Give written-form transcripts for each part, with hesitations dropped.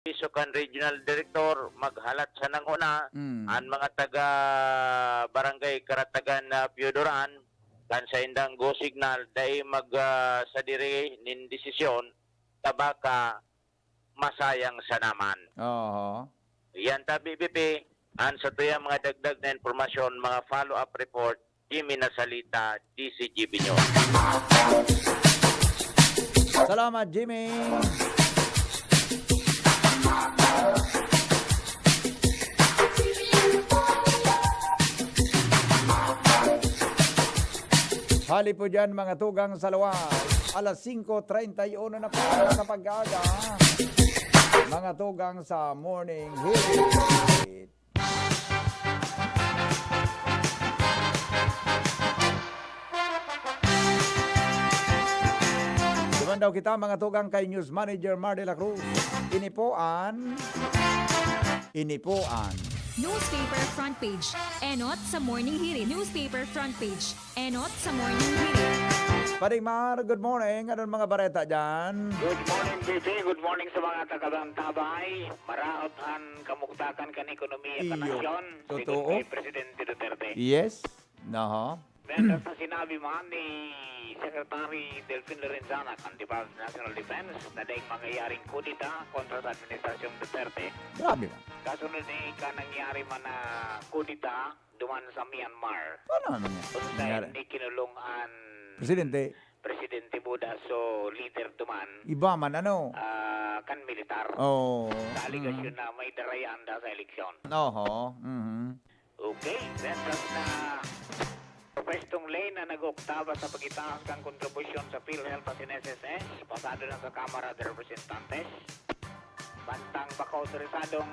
Isukan Regional Director maghalat sa nang una ang mga taga Barangay Karatagan na Piudoran kan sa indang go signal dahil sa diri nin desisyon tabaka masayang sa naman. Oo. Yan ta BBP ang sa tuya mga dagdag na informasyon, mga follow-up report, Jimmy Nasalita, DCGB News. Salamat, Jimmy. Hali po dyan mga tugang sa luwas. Alas 5:31 na po sa pag-aga. Mga tugang sa Morning Hit. Duman daw kita mga tugang kay News Manager Mar de la Cruz. Inipuan. Newspaper front page. Enot sa Morning Hirit. Newspaper front page. Enot sa Morning Hirit. Paring Mar, good morning. Anong mga bareta dyan? Good morning, JJ. Good morning sa mga taga-Tabay. Maraot ang kamuktakan kan ekonomiya sa Iyo. nasyon. Totoo. Sigon kay Presidente Duterte. Yes. Naha. Meron sa sinabi man ni Secretary Delfin Lorenzana kan National Defense na daing mangyayaring kudita kontra sa Administrasyong Duterte. Grabe man. Kasunod ni ka nangyari man na kudita duman sa Myanmar. Paano naman yan? Kung Nangyari. ni kinulong ang Presidente, Presidente Buda so leader duman iba man ano? kan militar. Oh. Sa aligasyon na may darayanda sa eleksyon. Oho. Mhm. Okay, then na pwestong lane na nag-oktaba sa pagitaas ng kontribusyon sa PhilHealth at SSS, pasado na sa Kamara de Representantes. Bantang baka autorisadong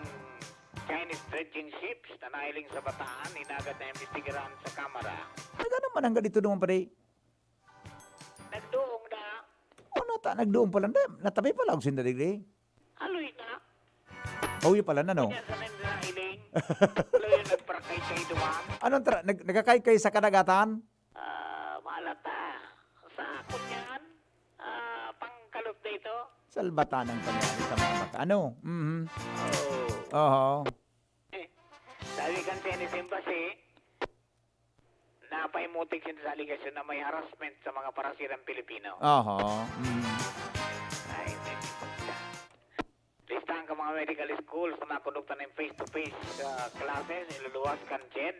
Chinese dredging ships na nailing sa Bataan, inagad na imbestigaran sa Kamara. Ay, ganun man ang ganito naman pare. Nagdoong na, O nagdoon pala. Natabi pala ako sindaligli. aloy na, Oh, yun pala na no. kanya sa nailing, aloy yung nagparakay kay Duman. Anong nagkakaykay sa kadagatan? Malata, sa kunyan, pangkalot dito. Salbatan ang pangyari sa mga bata. Ano? Mhm. Oh. Oho. Sabi kan Chinese Embassy, napaimutik sin sa aligasyon na may harassment sa mga parasirang Pilipino. Oho. Mhm. Ay, listahan ka mga medical schools na nakondukta ng face-to-face classes, iluluwas kan Jen.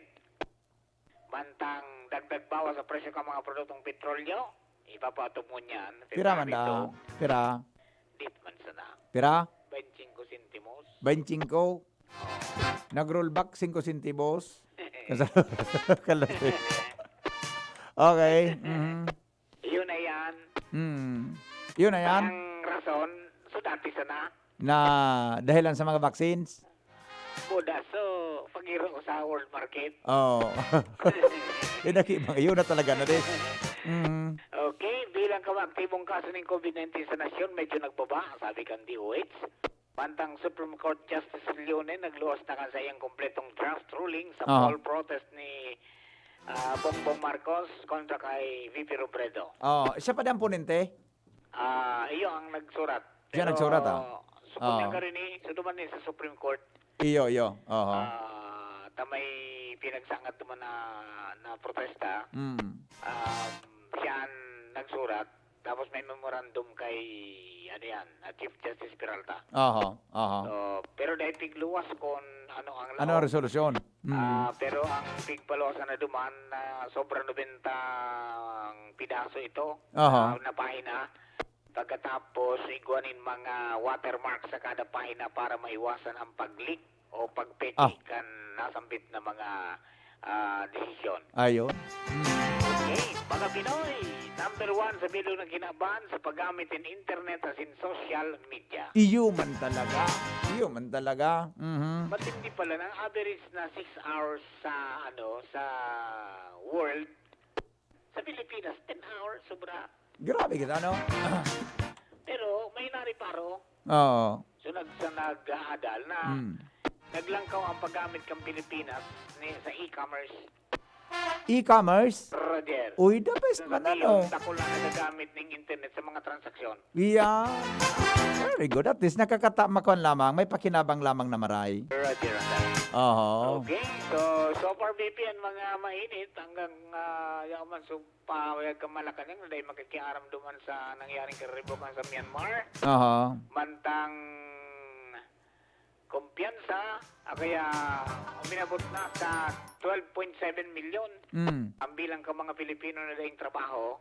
Bantang dagdag bawas sa presyo ka mga produktong petrolyo, ipapatog mo niyan. Pira man daw. Pira. Dit man sana. Pira. 25 centimos. 25. Nag-rollback 5 centibos. Kalate. Okay. Mhm. Yun na yan. Yun na yan. Ang rason, so dati sana, Na dahilan sa mga vaccines. Buda, so pagiro ko sa world market. Oh. Yun na talaga na rin. Mhm. Okay, bilang kaaktibong kaso ng COVID-19 sa nasyon, medyo nagbaba, sabi kan DOH. Bantang Supreme Court Justice Leone nagluwas na kan sa iyang kompletong draft ruling sa poll protest ni Bongbong Marcos kontra kay VP Robredo. Oh, siya pa din ang ponente. Iyo ang nagsurat. Siya nagsurat, Sukunya ka rin suduman sa Supreme Court. Iyo. Oho. Tamay pinagsangat naman na protesta. Siya ang nagsurat. Tapos may memorandum kay Chief Justice Peralta. Oho. So, pero dahil tigluwas kung ano ang Ano ang resolusyon? pero ang pigpalosa na duman na sobra 90 ang pidaso ito na pahina. Pagkatapos iguanin mga watermark sa kada pahina para maiwasan ang pag-leak o pagpeki kan nasambit na mga desisyon. Ayun. Okay, mga Pinoy, number 1 sa bilog ng kinabahan sa paggamit ng internet at in social media. Iyo man talaga. Mhm. Matindi pala ng average na 6 hours sa sa world. Sa Pilipinas, 10 hours, sobra. Grabe kita, no? Pero may nariparo. Oo. So nag-aadal na naglangkaw ang paggamit ng Pilipinas sa e-commerce E-commerce? Roger. Uy, the best man ano. Dako lang nagagamit ng internet sa mga transaksyon. Yeah. Very good. At least nakakatamakuan lamang. May pakinabang lamang na maray. Roger, Roger. Oo. Okay, so far VPN mga mainit hanggang yaman so pawag ka Malacanang na dahil magkikiaram duman sa nangyaring karibukan sa Myanmar. Oo. Mantang kumpiyansa, kaya uminabot na sa 12.7 million ang bilang ka mga Pilipino na daing trabaho.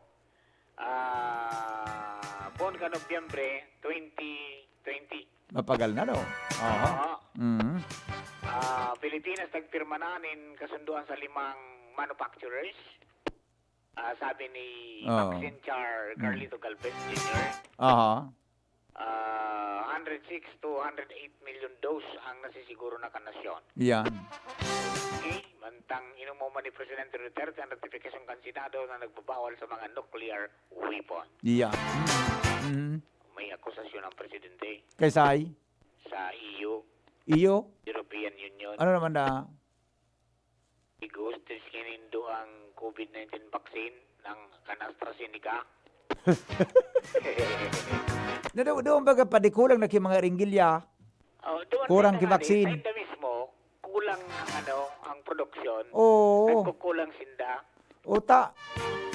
Buwan ka Nobyembre 2020. Mapagal na no. Oo. Mm. Pilipinas nagpirma na nin kasunduan sa 5 manufacturers. Sabi ni Maxine Char Carlito Galvez Jr. Aha. 106 to 108 million dose ang nasisiguro na kanasyon. Yan. Okay, mantang inumo ni Presidente Duterte ang ratifikasyon ng Senado na nagbabawal sa mga nuclear weapon. Yan. May akusasyon ng Presidente Kaysay? sa EU, Iyo? European Union. Ano naman na? Igustis kinindo ang COVID-19 vaccine ng AstraZeneca. Doon baga padikulang na mga ringgilya. Kurang ki-vaccine. Sa mismo, kulang ang produksyon. Oo. Nagkukulang sinda. Uta.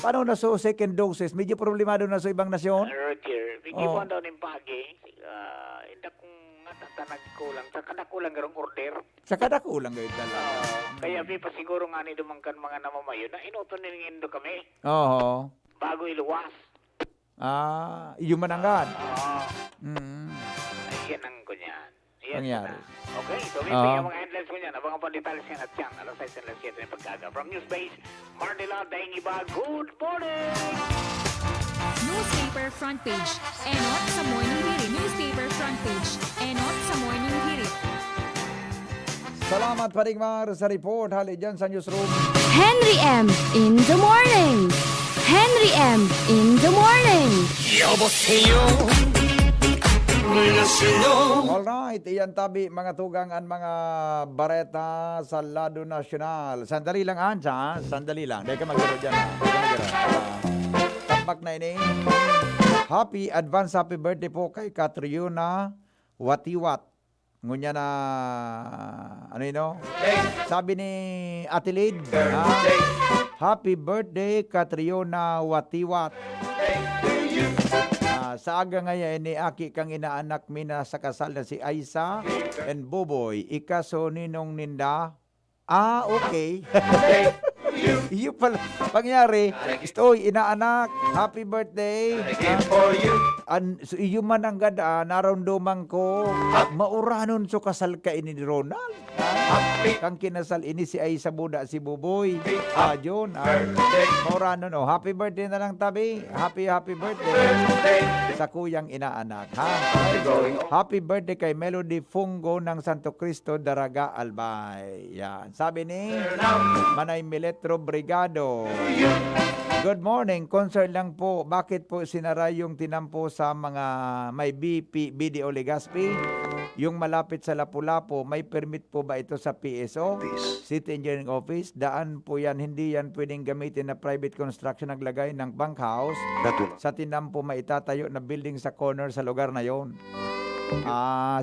Paano na so second doses? Medyo problemado na sa ibang nasyon? Roger, bigyan daw ng pagi. Hindi kong nagkulang. Sa kada kulang garong order. Sa kada kulang gayon talaga. Kaya pa siguro nga ni dumangkan mga namamayo na inuto nilindo kami Oo. bago iluwas. Iyo mananggan. Yan ang kunyan. Nangyari. Okay, so may yung mga headlines ko niyan. Abang pa detalye yan at yan. Alas 6 and alas 7 ng pagkaga. From Newsbase, Marnila, Daing Iba, good morning! Newspaper front page. Enot sa morning hirit. Newspaper front page. Enot sa morning hirit. Salamat Parigmar sa report. Hali dyan sa newsroom. Henry M. in the morning. Henry M. in the morning. Alright, iyan tabi mga tugang ang mga bareta sa Lado Nacional. Sandali lang Anja, sandali lang. Dahil ka magkaro dyan. Tambak na ini. Happy birthday po kay Catriona Watiwat. Ngunya na, ano yun, no? Sabi ni Atilid, happy birthday, Catriona Watiwat. Sa aga ngayon, ni Aki kang inaanak mina sa kasal na si Aisa and Boboy. Ikaso ninong ninda. Okay. Iyo pala. Pangyari, istoy, inaanak, happy birthday. So iyo man ang gada, naramdaman ko, mauranon so kasal ka ini ni Ronald. Kang kinasal ini si Aisa Buda, si Buboy. John. Mauranon, happy birthday na lang tabi. Happy birthday. Sa kuyang inaanak. Happy birthday kay Melody Fungo ng Santo Cristo, Daraga, Albay. Yan. Sabi ni Manay Miletro Brigado. Good morning. Concern lang po, bakit po sinara yung tinampo sa mga may BDO Legazpi? Yung malapit sa Lapu-Lapu, may permit po ba ito sa PSO? City Engineering Office? Daan po yan, hindi yan pwedeng gamitin na private construction naglagay ng bunkhouse. Sa tinampo may itatayo na building sa corner sa lugar na yon.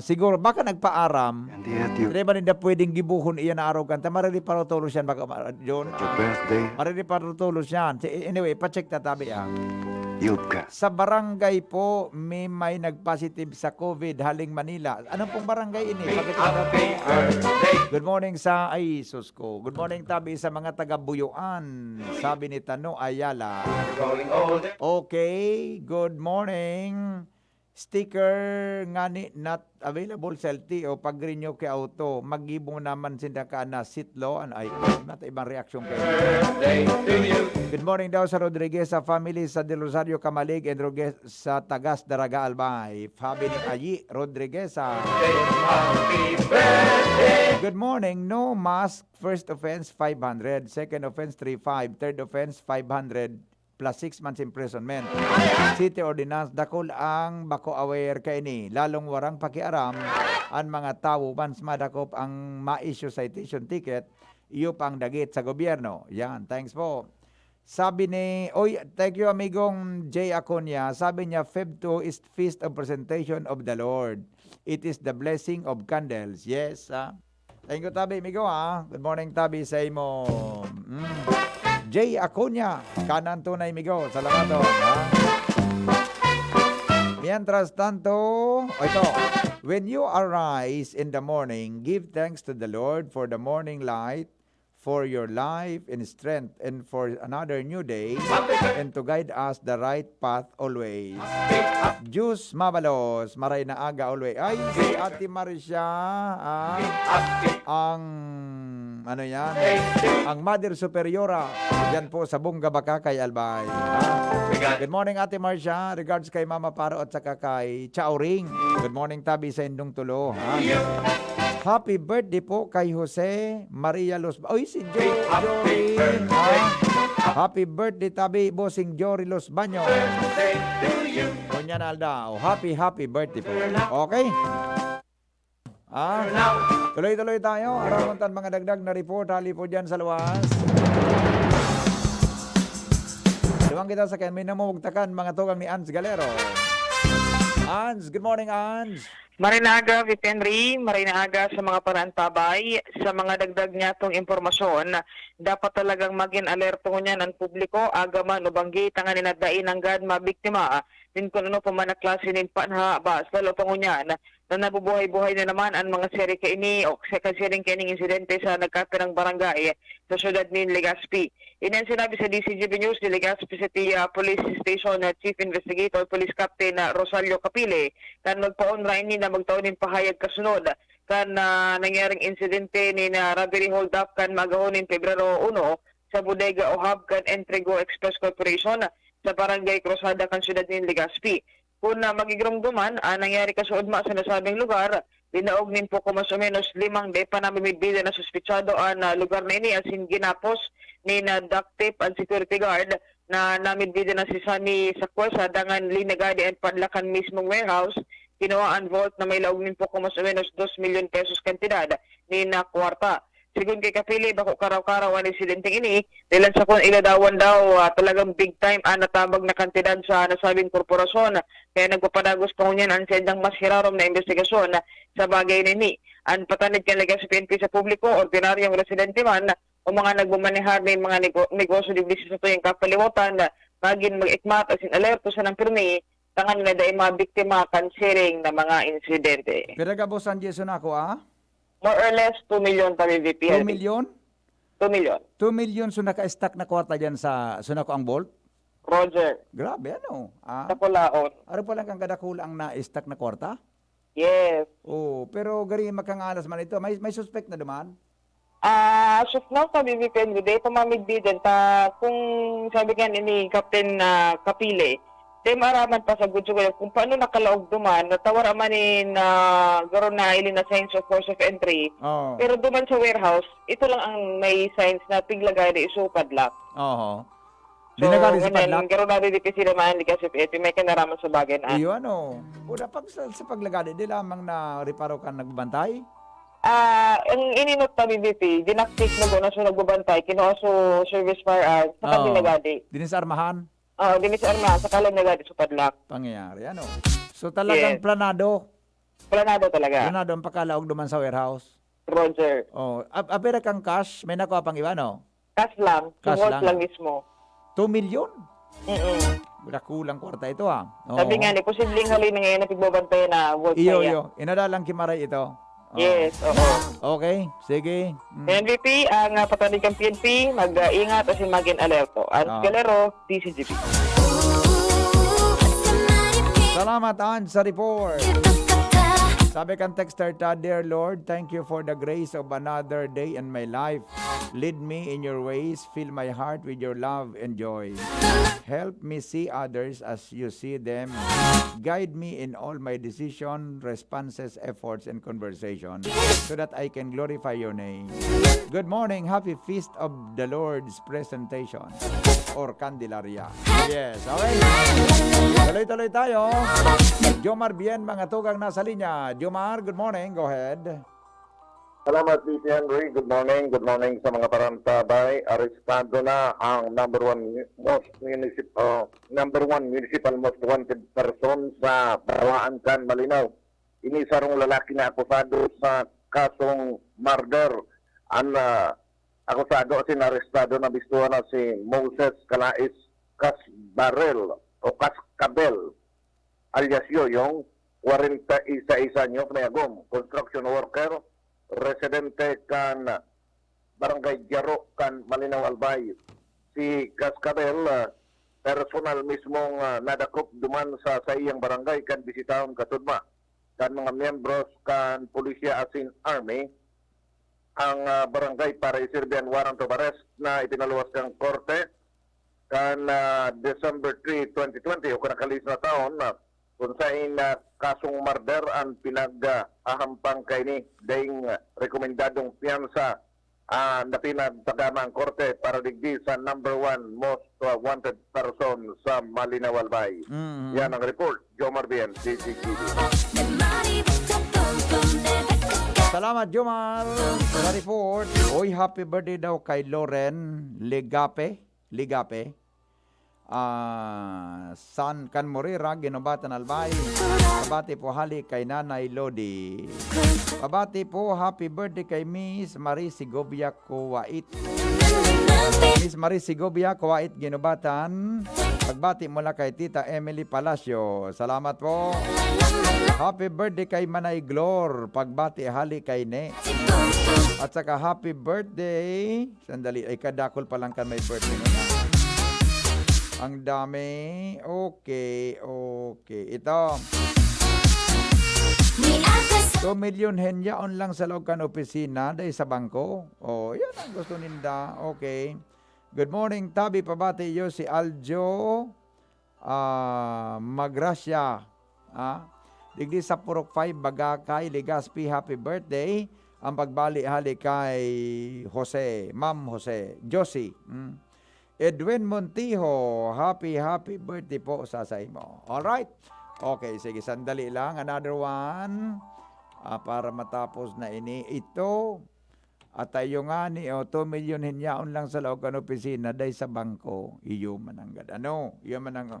Siguro baka nagpaaram. Hindi ba nila pwedeng gibuhon iyan na araw kanta? Marili parutulos yan baka John. Marili parutulos yan. Anyway, pacheck tatabi Sa barangay po, may nagpositive sa COVID haling Manila. Anong pong barangay ini? Good morning sa sus ko. Good morning tabi sa mga taga-Buyuan. Sabi ni Tano Ayala. Okay, good morning. Sticker nga ni not available sa LTO pag renew kay auto magibong naman sinda ka na sitlo ay nata ibang reaksyon kayo. Good morning daw sa Rodriguez sa family sa Del Rosario Kamalig and Rodriguez sa Tagas Daraga Albay. Fabi ni Ayi Rodriguez. Good morning. No mask. First offense 500, second offense 3.5, third offense 500 plus 6 months imprisonment. City Ordinance, dakol ang bako aware kay ni, lalong warang pakiaram ang mga tao once madakop ang ma-issue citation ticket, iyo pang dagit sa gobyerno. Yan, thanks po. Sabi ni, thank you amigong Jay Aconia. Sabi niya, Feb 2 is Feast of Presentation of the Lord. It is the blessing of candles. Yes, thank you, Tabi, amigo, Good morning, Tabi, sa imo. Jay Aconia, kanan tunay, amigo. Salamat doon, Mientras tanto, ito, when you arise in the morning, give thanks to the Lord for the morning light, for your life and strength, and for another new day, and to guide us the right path always. Diyos Mabalos, maray na aga always. Ay, si Ate Marcia, ang, ano yan, ang Mother Superiora, yan po sa Bunga Bakakay, Albay. Good morning, Ate Marcia. Regards kay Mama Paro at saka kay Chaoring. Good morning, Tabi, sa Indong Tulo. Happy birthday po kay Jose Maria Los... si Jory. Happy birthday, Tabi, bossing Jory Los Baños. Kunyan Aldao. Happy birthday po. Okay? Tuloy-tuloy tayo. Aramontan mga dagdag na report. Hali po dyan sa luwas. Luwang kita sa kain. May namumugtakan mga tugang ni Ans Galero. Ans, good morning, Ans. Marinaga, Vip Henry, marinaga sa mga parantabay, sa mga dagdag niya itong impormasyon, dapat talagang maging alerto niya ng publiko, agaman o banggi, tanganin at dain hanggang mabiktima, din kung ano pa man na klase ng panhabas, lalo pa ngunyan, na nabubuhay-buhay na naman ang mga seri kaini o kasiring kaining insidente sa nagkapirang barangay sa syudad ni Legazpi. Inan sinabi sa DCGB News ni Legazpi City Police Station Chief Investigator Police Captain Rosario Capile kan magpa-online ni na magtaon ng pahayag kasunod kan nangyaring insidente ni na robbery hold up kan magahonin Pebrero 1 sa bodega o hub kan Entrego Express Corporation sa barangay Cruzada kan syudad ni Legazpi. Kung magigrumduman, nangyari kasuodma sa nasabing lugar, dinaog nin po ko mas o menos 5 depa na bimibida na suspitsado ang lugar na ini asin ginapos ni na duct tape and security guard na namidbida na si Sunny Sakwa sa dangan linagadi at padlakan mismong warehouse, kinuha ang vault na may laog nin po ko mas o menos 2 million pesos kantidad ni na kwarta. Sigun kay Kapili, bako karaw-karaw ang insidenteng ini, dahil sa kung iladawan daw talagang big time natabag na kantidad sa nasabing korporasyon. Kaya nagpapadagos pa niyan ang sendang mas hirarom na investigasyon sa bagay nini. Ang patanid kang lega sa PNP sa publiko, ordinaryong residente man, o mga nagbumanihar ng mga negosyo di business na ito yung kapalimutan, maging mag-ikmat asin alerto sa ng pirmi, tangan na dahil mga biktima kansiring na mga insidente. Pero gabosan Jason ako, More or less 2 million tabi VP. 2 million? 2 million. 2 million so naka-stack na kwarta dyan sa sunako ang Bolt? Roger. Grabe, Sa Pulaon. Ano pa lang kang kadakulang na-stack na kwarta? Yes. Pero gari makangalas man ito. May suspect na duman? So now sabi VP, hindi ito mamigbidan kung sabi ka ni Captain Kapile, di maaraman pa sa gudyo ko kung paano nakalaog duman, natawar amanin garo na ilin na signs of force of entry. Pero duman sa warehouse, ito lang ang may signs na piglagay na isupad lang. Oo. So, dinagari sa padlak? Garo na rin kasi naman, kasi may kanaraman sa bagay na. Iyo Una pag sa paglagay, di lamang na reparo ka nagbantay? Ang ininot na BBP, dinaktik na doon na so nagbabantay, kinuha so service firearms, saka dinagadi. Dinis armahan? Dinis armahan, saka lang nagadi sa padlak. Pangyayari, So talagang planado? Planado talaga. Planado ang pakalaog duman sa warehouse? Roger. Apera kang cash, may nakuha pang iba, Cash lang, Cash sumot lang. lang mismo. 2 million? Mm-mm. Kulang kwarta ito, Sabi nga ni, posibleng halin na ngayon na pigbabantay na vote Iyo. Inadalang kimaray ito. Yes, oo. Okay, sige. MVP, ang patanig ng PNP, mag-ingat at maging alerto. Ang Galero, DCGP. Salamat, Ann, sa report. Sabi kang texter, Dear Lord, thank you for the grace of another day in my life. Lead me in your ways, fill my heart with your love and joy. Help me see others as you see them. Guide me in all my decision, responses, efforts, and conversation, so that I can glorify your name. Good morning, happy feast of the Lord's presentation, or Candelaria. Yes, okay. Tuloy-tuloy tayo. Jomar Bien, mga tugang nasa linya. Jomar, good morning. Go ahead. Salamat, Titi Henry. Good morning. Good morning sa mga parantabay. Arestado na ang number one municipal most wanted person sa Bawaan Can, Malinaw. Inisarong lalaki na akusado sa kasong murder. Ang akusado at arestado na bistuhan na si Moses Calais Casbarel o Cascabel alias Yoyong, 41 anyos na yagom, construction worker, residente kan Barangay Jaro kan Malinaw Albay. Si Cascabel personal mismong nadakop duman sa iyang barangay kan bisitahon kasudma kan mga miyembros kan pulisya asin army ang barangay para iserbihan warrant of arrest na ipinaluwas kang korte kan December 3, 2020 o kanakalis na taon kung saan kasong murder ang pinag-ahampang kay ni daing rekomendadong piyansa na pinagpagama ang korte para digdi sa number one most wanted person sa Malinaw Albay. Yan ang report. Jomar Bien, DZTV. Salamat, Jomar, sa report. Oy, happy birthday daw kay Loren Ligape. San Can Morira, Ginobatan Albay. Pabati po hali kay Nanay Lodi. Pabati po happy birthday kay Miss Marie Segovia Kuwait. Miss Marie Segovia Kuwait, Ginobatan. Pagbati mula kay Tita Emily Palacio. Salamat po. Happy birthday kay Manay Glor. Pagbati hali kay Ne. At saka happy birthday. Sandali, ay kadakol pa lang kan may birthday na. Ang dami. Okay. Ito. 2 million henyaon lang sa loob kan opisina dahil sa bangko. Yan ang gusto ninda. Okay. Good morning, Tabi. Pabati yo si Aljo Magracia. Digdi sa Purok 5, Bagakay, Legazpi. Happy birthday. Ang pagbali-hali kay Jose. Ma'am Jose. Josie. Edwin Montijo, happy birthday po sa mo. Alright? Okay, sige, sandali lang. Another one. Para matapos na ini. Ito. At tayo nga ni 2 million hinyaon lang sa loob ng opisina dahil sa bangko. Iyo man ang iyo man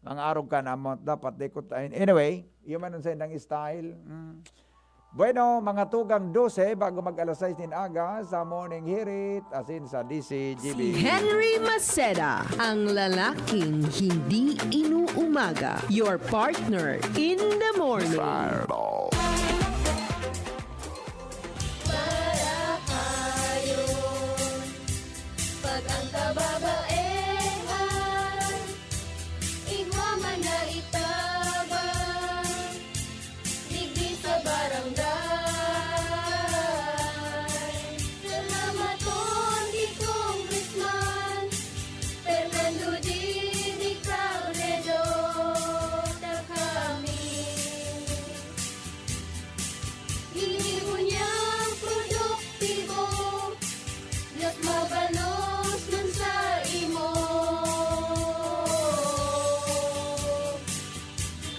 ang araw ka na amount dapat dekutain. Anyway, iyo man ang sa indang style. Bueno, mga tugang 12 bago mag-alas 6 din aga sa morning hirit asin sa DCGB. Si Henry Maceda, ang lalaking hindi inuumaga. Your partner in the morning. Fireball. Pag ang kababaehan, igwa man na itabang, digdi sa barangay. Salamat di Congressman Fernando D. Cabredo na kami. Hinibo niyang produktibo, Diyos mabalos man sa imo.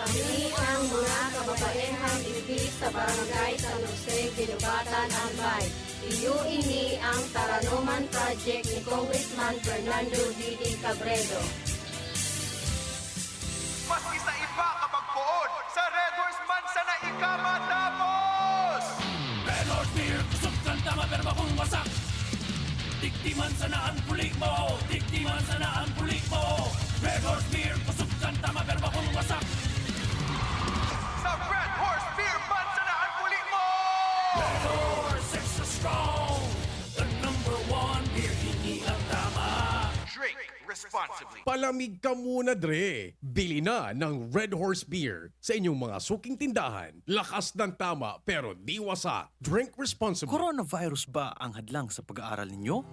Kami ang mga kababaehang ibig sa barangay San Jose, Ginobatan, Albay. Iyo ini ang Taranuman Project ni Congressman Fernando D. Cabredo. Maski sa iba kapag pood, sa Red Horse man sa naikamataos! Red Horse Beer, kusog kang tama pero bakong wasak. Diktiman sana ang pulik mo, diktiman sana ang pulik mo. Red Horse Beer, kusog kang tama pero bakong wasak. Sa Red Horse Beer man sana ang pulik mo! Red Horse extra strong, the number one beer, hindi ang tama. Drink responsibly. Palamig ka muna, Dre. Bili na ng Red Horse Beer sa inyong mga suking tindahan. Lakas ng tama pero di wasak. Drink responsibly. Coronavirus ba ang hadlang sa pag-aaral ninyo?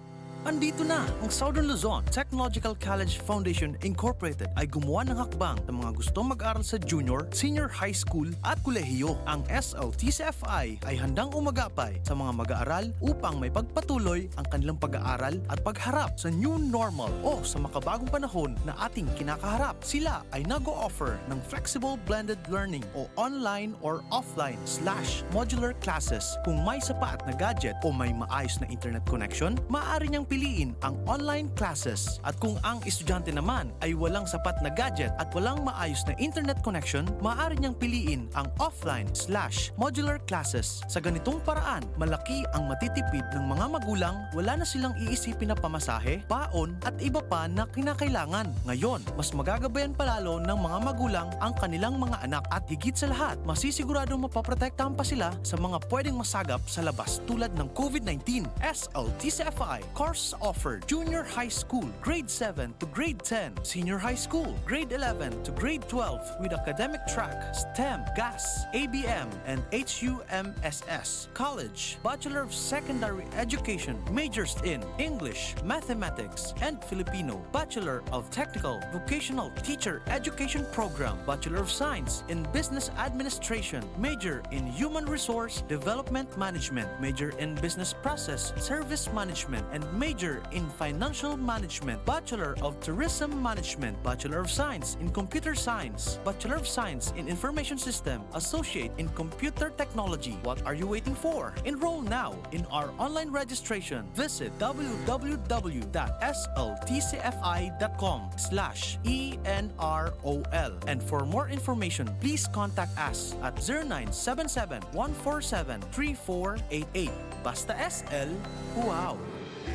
Andito na ang Southern Luzon Technological College Foundation Incorporated ay gumawa ng hakbang sa mga gustong mag-aral sa junior, senior high school at kolehiyo. Ang SLTCFI ay handang umagapay sa mga mag-aaral upang may pagpatuloy ang kanilang pag-aaral at pagharap sa new normal o sa makabagong panahon na ating kinakaharap. Sila ay nag-o-offer ng flexible blended learning o online or offline/modular classes. Kung may sapat na gadget o may maayos na internet connection, maaari niyang piliin ang online classes. At kung ang estudyante naman ay walang sapat na gadget at walang maayos na internet connection, maaari niyang piliin ang offline/modular classes. Sa ganitong paraan, malaki ang matitipid ng mga magulang, wala na silang iisipin na pamasahe, baon at iba pa na kinakailangan. Ngayon, mas magagabayan palalo ng mga magulang ang kanilang mga anak at higit sa lahat, masisiguradong mapaprotektahan pa sila sa mga pwedeng masagap sa labas tulad ng COVID-19. SLTCFI course offered junior high school, grade 7 to grade 10, senior high school, grade 11 to grade 12 with academic track, STEM, GAS, ABM, and HUMSS. College, Bachelor of Secondary Education, majors in English, Mathematics, and Filipino, Bachelor of Technical Vocational Teacher Education Program, Bachelor of Science in Business Administration, major in Human Resource Development Management, major in Business Process Service Management, and major in Financial Management, Bachelor of Tourism Management, Bachelor of Science in Computer Science, Bachelor of Science in Information System, Associate in Computer Technology. What are you waiting for? Enroll now in our online registration. Visit www.sltcfi.com/ENROL. And for more information, please contact us at 0977-147-3488. Basta SL, wow!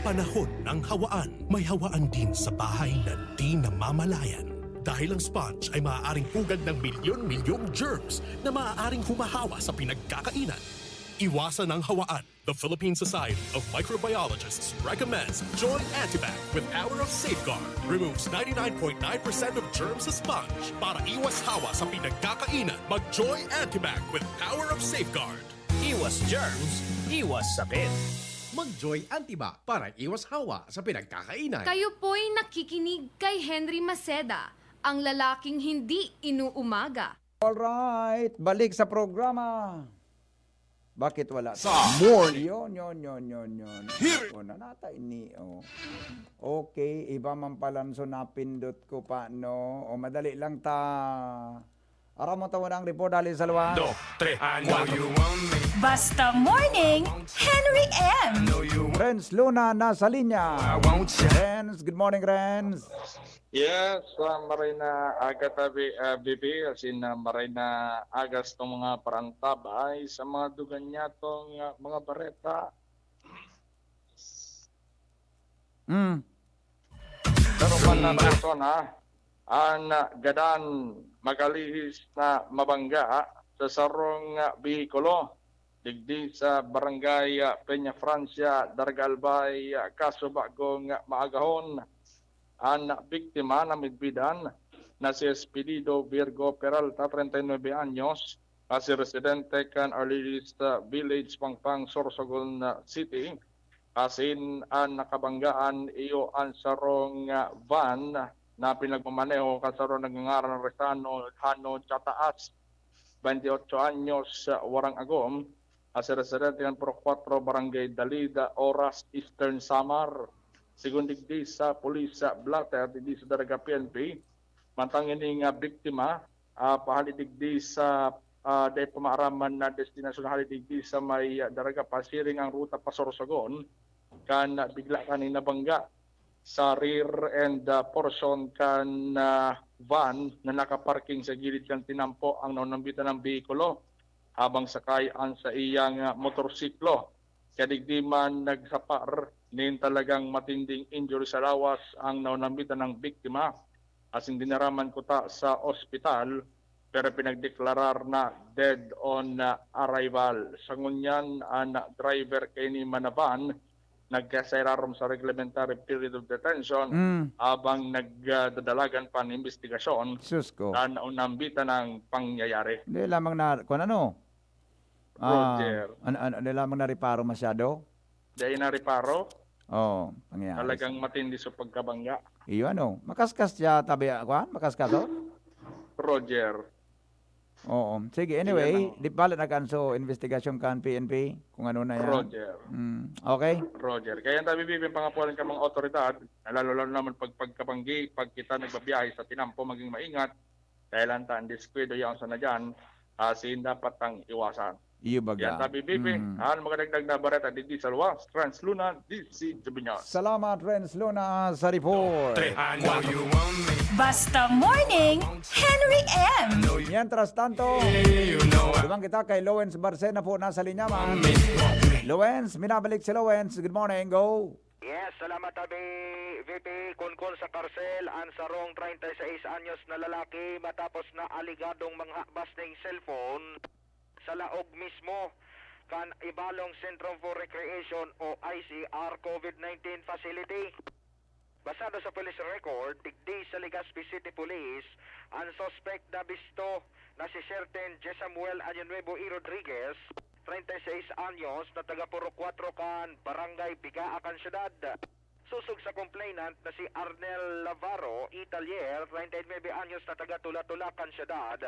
Panahon ng hawaan. May hawaan din sa bahay na di namamalayan. Dahil ang sponge ay maaaring pugad ng milyon-milyong germs na maaaring humahawa sa pinagkakainan. Iwasan ang hawaan. The Philippine Society of Microbiologists recommends Joy Antibac with Hour of Safeguard. Removes 99.9% of germs sa sponge. Para iwas hawa sa pinagkakainan, mag-Joy Antibac with Power of Safeguard. Iwas germs, iwas sakit. Mag-Joy Antibac para iwas hawa sa pinagkakainan. Kayo po'y nakikinig kay Henry Maceda, ang lalaking hindi inuumaga. Alright, balik sa programa. Bakit wala? Sa morning. Yun. O, nanata ini. O. Okay, iba man palanso napindot ko pa, no? O, madali lang ta. Ara mo tawa ng report dali sa luwan. Basta Morning, Henry M. Renz Luna nasa linya. Renz, good morning, Renz. Yes, maray na aga tabi bibi asin maray na agas tong mga parantabay sa mga dugan niya tong mga bareta. Pero man na persona ang gadan magalihis na mabangga sa sarong bihikulo digdi sa barangay Peña Francia, Dargalbay, Kaso Bagong Maagahon. Ang biktima na midbidan na si Espirido Virgo Peralta, 39 anyos, si residente kan Arlilis Village, Pangpang, Sorsogon City. Asin ang nakabanggaan iyo ang sarong van na pinagmamaneho kasarong nagngangaran ng Recano Hano Chataas, 28 anyos, Warang Agom. Si residente kan Pro 4, Barangay Dalida, Oras, Eastern Samar. Sigun digdi sa pulis sa Blatter, digdi sa Daraga PNP, mantang ini nga biktima, pahali digdi sa day pamaaraman na destinasyon hali digdi sa may Daraga Pasiring ang ruta Pasorsogon, kan bigla kanina bangga sa rear end portion kan van na nakaparking sa gilid kan tinampo ang naunambitan ng bihikulo habang sakay ang sa iyang motorsiklo. Kadigdi man nagsapar, nin talagang matinding injury sa lawas ang naunambitan ng biktima. Asing dinaraman ko ta sa ospital, pero pinagdeklarar na dead on arrival. Sa ngunyan, ang driver kay ni Manaban, nagkasayrarom sa reglementary period of detention habang nagdadalagan pa ng investigasyon na naunambitan ng pangyayari. Hindi lamang na, kung ano? Roger. Ano lamang na reparo masyado? Dahil na reparo? Oh, pangyayari. Talagang matindi sa pagkabangga. Iyo ano, makaskas siya tabi kuan, makaskas oh. Roger. Oo. Sige, anyway, di pala nag-anso investigasyon kan PNP kung ano na yan. Roger. Okay. Roger. Kaya tabi bibing pangapuan ka mga otoridad, lalo naman pagkabanggi, pag kita nagbabiyahe sa tinampo, maging maingat, kailan taan diskwido yan sa na dyan, sin dapat ang iwasan. Iyo baga. Yan tabi bibing, magdagdag na bareta dito sa luwas, Trans Luna, DC Jubinyas. Salamat, Renz Luna, sa report. Basta Morning, Henry M. Mientras tanto, dumang kita kay Lowens Barcena po nasa linyaman. Lowens, minabalik si Lowens. Good morning, go. Yes, salamat tabi VP Kunkun sa karsel ang sarong 36 anyos na lalaki matapos na aligadong manghakbas ng cellphone sa laog mismo kan Ibalong Centrum for Recreation o ICR COVID-19 facility. Basado sa police record, digdi sa Legazpi City Police, ang suspect na bisto na si Certain Jesamuel Añonuevo y Rodriguez, 36 anyos, na taga Puro 4 kan Barangay Bigaacan Syudad. Susog sa complainant na si Arnel Lavaro Italier, 39 anyos, na taga Tula-Tulacan Syudad.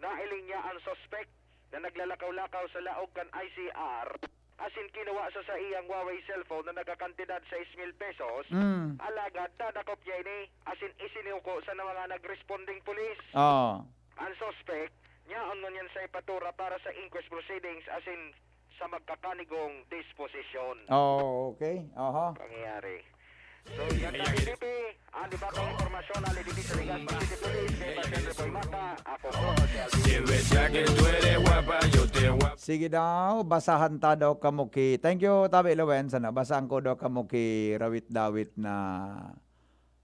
Nailing niya ang suspect na naglalakaw-lakaw sa laog kan ICR. Asin kinuha sa iyang Huawei cellphone na nagkakantidad 6,000 pesos. Alagad dadakop niya ini, asin isinuko sa mga nag-responding police. Ang suspect, niyaon ngunyan sa ipatura para sa inquest proceedings asin sa magkakanigong disposisyon. Okay. Pangyayari. So, yan sa PDP, ang debatang informasyon na dito sa Legazpi City Police, kay Marcel Repoy Mata, ako po si Sige daw, basahan ta daw kamuki. Thank you, Tabi Lowen. Sana basahan ko daw kamuki rawit-dawit na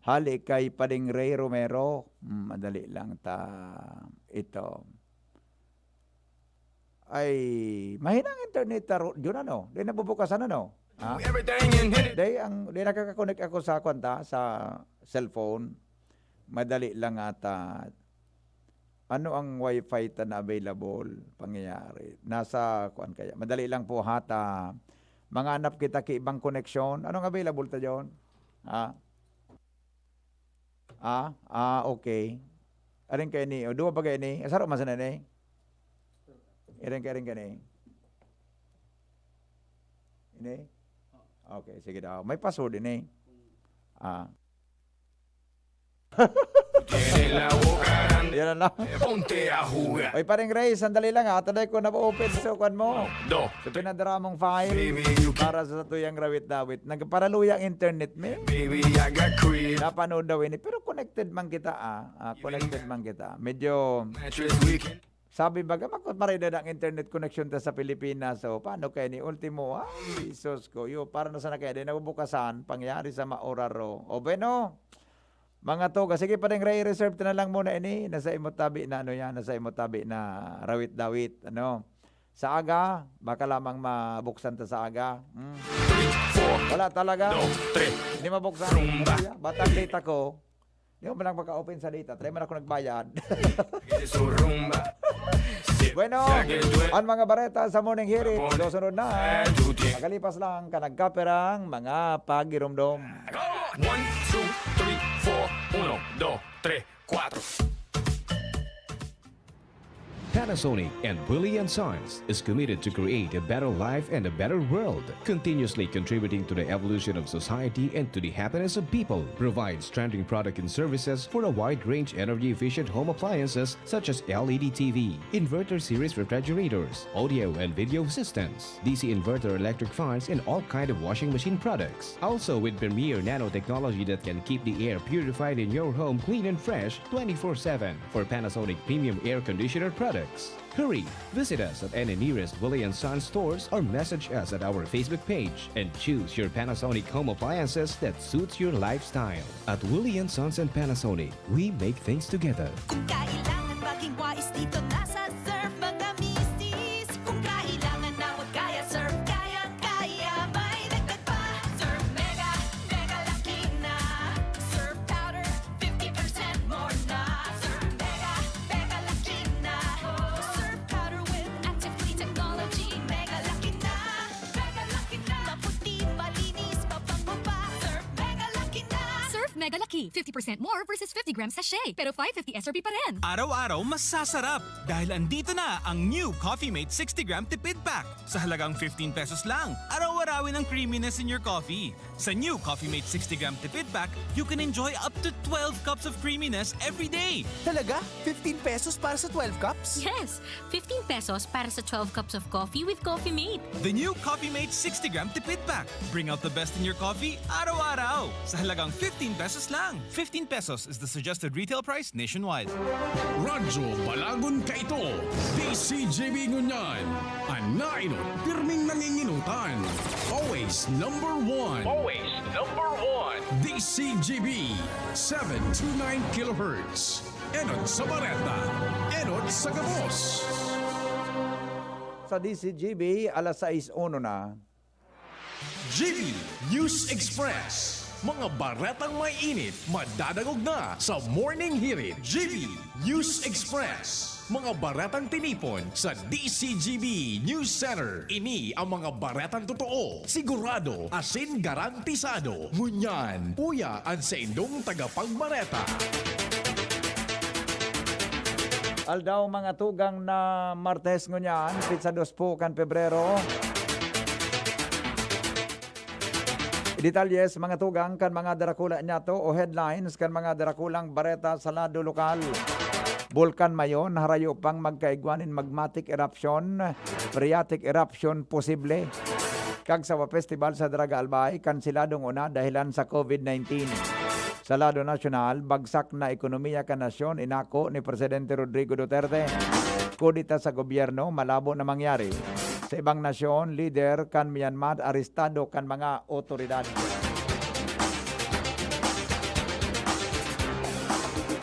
hali kay Pading Ray Romero. Madali lang ta ito. Ay, mahinang internet yun ano? Di nabubukasan ano? Di nakakakonek ako sa kwanta sa cellphone. Madali lang ata. Ano ang wifi na available? Pangyayari. Nasa kuan kaya. Madali lang po hata. Mga hanap kita ki ibang connection. Anong available ta diyon? Okay. Aring kay ni. O duwa ba kay ni? Asaro man sana ni. Aring kay ni. Ini. Okay, sige daw. May password ini. Yan na lang. Oy, paring Ray, sandali lang ha. Taday ko na-open sa kwan mo. Sa pinadaramong file para sa tuyang rawit-dawit. Nagparaluyang internet mo. Napanood daw ini. Pero connected man kita connected man kita. Medyo sabi baga, makot ang internet connection ta sa Pilipinas. So, paano kaya ni Ultimo? Jesus ko. Para na sana kaya din nabubukasan, pangyari sa maoraro. O bueno, mga toga. Sige pa rin, Ray, reserve na lang muna ini. Nasa imotabi na nasa imotabi na rawit-dawit. Sa aga, baka lamang mabuksan ta sa aga. Wala talaga. Hindi mabuksan. Batang data ko. Hindi mo lang maka-open sa data. Try mo na ako nagbayad. Bueno, ang mga bareta sa morning hearing, susunod na. Magalipas lang ka nagkaperang mga pagirumdom. 1, 2, 3, 4, 1, 2, 3, 4. Panasonic and Willie & Sons is committed to create a better life and a better world, continuously contributing to the evolution of society and to the happiness of people. Provides trending product and services for a wide range energy-efficient home appliances such as LED TV, inverter series refrigerators, audio and video systems, DC inverter electric fans, and all kind of washing machine products. Also with premier nanotechnology that can keep the air purified in your home clean and fresh 24/7 for Panasonic premium air conditioner products. Hurry! Visit us at any nearest Willie & Sons stores or message us at our Facebook page and choose your Panasonic home appliances that suits your lifestyle. At Willie & Sons and Panasonic, we make things together. Kung kailangan maging wais dito nasa Surf mga misis. Kung kailangan na wag kaya Surf, kaya may dagdag pa. Surf Mega, Mega Laki na. Surf Powder, 50% more na. Surf Mega, Mega Laki na. Surf Powder with active clean technology. Mega Laki na. Mega Laki na. Maputi, malinis, mabango pa. SRP. 50% more versus 50 grams sachet. Pero 550 SRP pa rin. Araw-araw mas sasarap dahil andito na ang new Coffee Mate 60-gram tipid pack sa halagang 15 pesos lang. Araw-arawin ang creaminess in your coffee. Sa new Coffee Mate 60-gram tipid pack, you can enjoy up to 12 cups of creaminess every day. Talaga? 15 pesos para sa 12 cups? Yes, 15 pesos para sa 12 cups of coffee with Coffee Mate. The new Coffee Mate 60-gram tipid pack. Bring out the best in your coffee araw-araw sa halagang 15 pesos lang. 15 pesos is the suggested retail price nationwide. Radyo Balagon Kaito, DCJB Ngunyan, Anainot, pirming nanginginutan. Always number one. Always number one. DCJB, 729 kilohertz. Enot sa Bareta, Enot sa Gabos. Sa DCGB, alas 6:01 na. GB News Express. Mga baretang may init, madadagog na sa Morning Hirit. GB News Express. Mga baretang tinipon sa DCGB News Center. Ini ang mga baretang totoo, sigurado, asin garantisado. Ngunyan, puya ang sa indong tagapagbareta. Aldaw mga tugang na Martes ngunyan, pizza 2 po kan Pebrero. Detalles mga tugang kan mga darakula nyato o headlines kan mga darakulang bareta sa lado lokal. Bulkan mayon, harayo pang magkaigwanin magmatic eruption, phreatic eruption posible. Kag sa festival sa Daraga Albay, kansiladong una dahilan sa COVID-19. Sa lado nasyonal, bagsak na ekonomiya ka nasyon inako ni Presidente Rodrigo Duterte. Kudita sa gobyerno, malabo na mangyari. Sa ibang nasyon, leader kan Myanmar, arestado kan mga otoridad.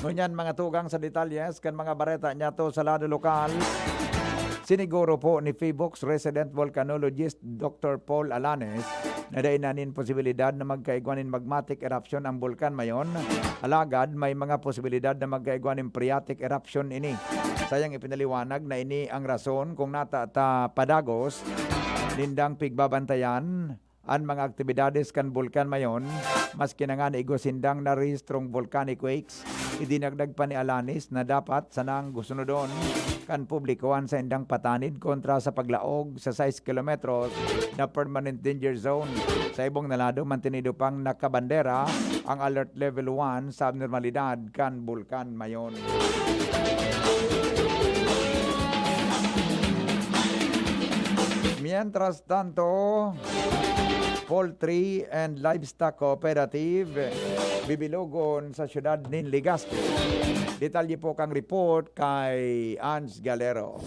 Ngunyan mga tugang sa detalles kan mga bareta niya to sa lado lokal. Siniguro po ni Feebox resident volcanologist Dr. Paul Alanes na dainanin posibilidad na magkaigwanin magmatic eruption ang bulkan mayon. Alagad may mga posibilidad na magkaigwanin phreatic eruption ini. Sayang ipinaliwanag na ini ang rason kung natata padagos lindang pigbabantayan ang mga aktibidades kan bulkan mayon maski na nga naigosindang na rehistrong volcanic quakes. Idinagdag pa ni Alanis na dapat sanang gusunodon kan publikoan sa indang patanid kontra sa paglaog sa 6 kilometros na permanent danger zone. Sa ibong nalado, mantinido pang nakabandera ang alert level 1 sa abnormalidad kan bulkan mayon. Mientras tanto, Poultry and Livestock Cooperative bibilogon sa syudad ni Legazpi. Detalye po kang report kay Ans Galero.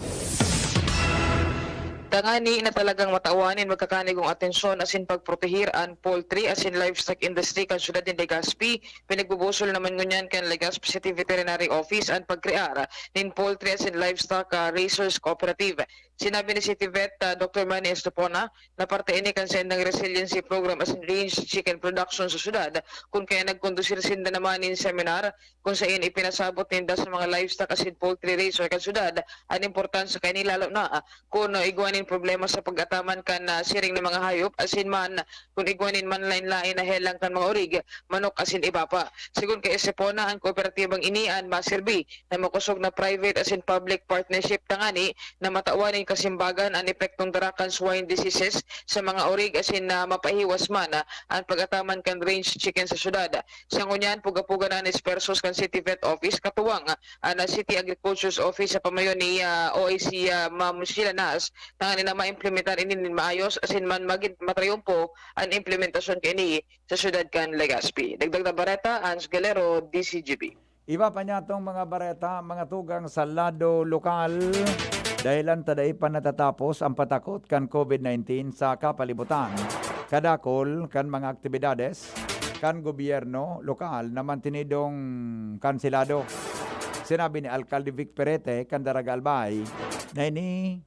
Tangani na talagang matawanin magkakanigong atensyon asin pagprotehir ang poultry asin livestock industry kan syudad ni Legazpi. Pinagbubusol naman ngunyan kan Legazpi City Veterinary Office ang pagkrear nin poultry asin livestock racers cooperative. Sinabi ni City Vet Dr. Manny Estepona na parte ini kan sa indang resiliency program asin range chicken production sa syudad kung kaya nagkondusir sinda naman in seminar kung sa in ipinasabot ninda sa mga livestock asin poultry racer kan syudad ang importansya kay nilalo na kung igwanin problema sa pag-ataman kan siring ng mga hayop asin man kung igwanin man lain-lain na helang kan mga orig manok asin iba pa. Sigun kay Estepona ang kooperatibang inian maserbi na makusog na private asin public partnership tangani na matawanin kasimbagan ang epektong darakan swine diseases sa mga orig asin na mapahiwas man ang pag-ataman kan range chicken sa syudad. Sa ngunyan, puga-puga na dispersos kan City Vet Office katuwang ang City Agriculture's Office sa pamayon ni OAC Ma'am Sheila Nas na na ma-implementar ini maayos asin man maging matrayumpo ang implementasyon kini sa syudad kan Legazpi. Dagdag na bareta, Ans Galero, DCGB. Iba pa niya itong mga bareta, mga tugang sa lado lokal. Dahilan taday pa natatapos ang patakot kan COVID-19 sa kapalibutan. Kadakol kan mga aktibidades kan gobyerno lokal na mantinidong kansilado. Sinabi ni Alcalde Vic Perete kan Daraga Albay na ini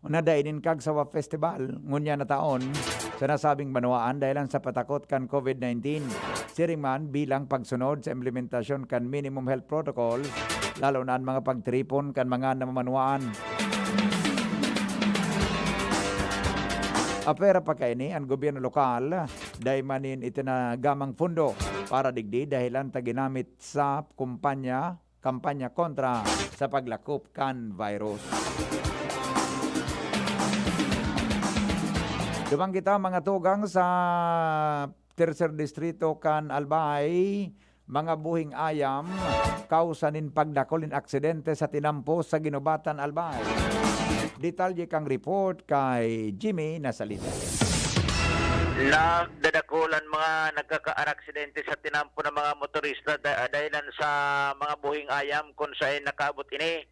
nadainin kag sa festival ngunya na taon sa nasabing banwaan dahilan sa patakot kan COVID-19. Siringman bilang pagsunod sa implementasyon kan minimum health protocol lalo na ang mga pagtripon kan mga namamanwaan. Apera pa kay ni ang gobyerno lokal dahil manin itinagamang fundo para digdi dahilan ta ginamit sa kampanya kontra sa paglakop kan virus. Dumang kita mga tugang sa Tercer Distrito kan Albay, mga buhing ayam, kausanin pagdakolin aksidente sa tinampo sa Ginubatan, Albay. Detalye kang report kay Jimmy Nasalita. Nagdadakulan mga nagkakaar-aksidente sa tinampo ng mga motorista dahilan sa mga buhing ayam kung saan nakaabot ini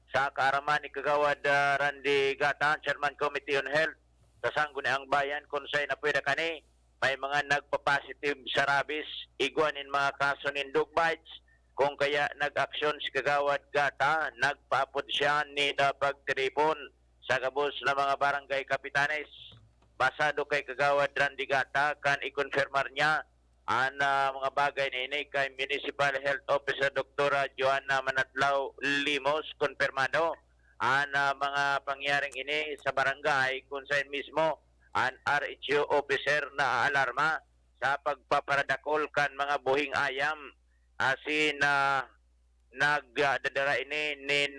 sa kaaraman ni Kagawad Randy Gata, Chairman Committee on Health sa Sangguniang Bayan kung saan napwede kani may mga nagpa-positive sa rabies, iguanin mga kaso ng dog bites. Kung kaya nag-aksyon si Kagawad Gata, nagpaapod siya ni na pagtiripon sa gabos ng mga barangay kapitanes. Basado kay Kagawad Randy Gata, kan i-confirmar niya ang mga bagay na ini kay Municipal Health Officer Dr. Joanna Manatlaw Limos, konfirmado ang mga pangyaring ini sa barangay kung saan mismo ang RHO officer na alarma sa pagpaparadakol kan mga buhing ayam asin nagdadara ini ni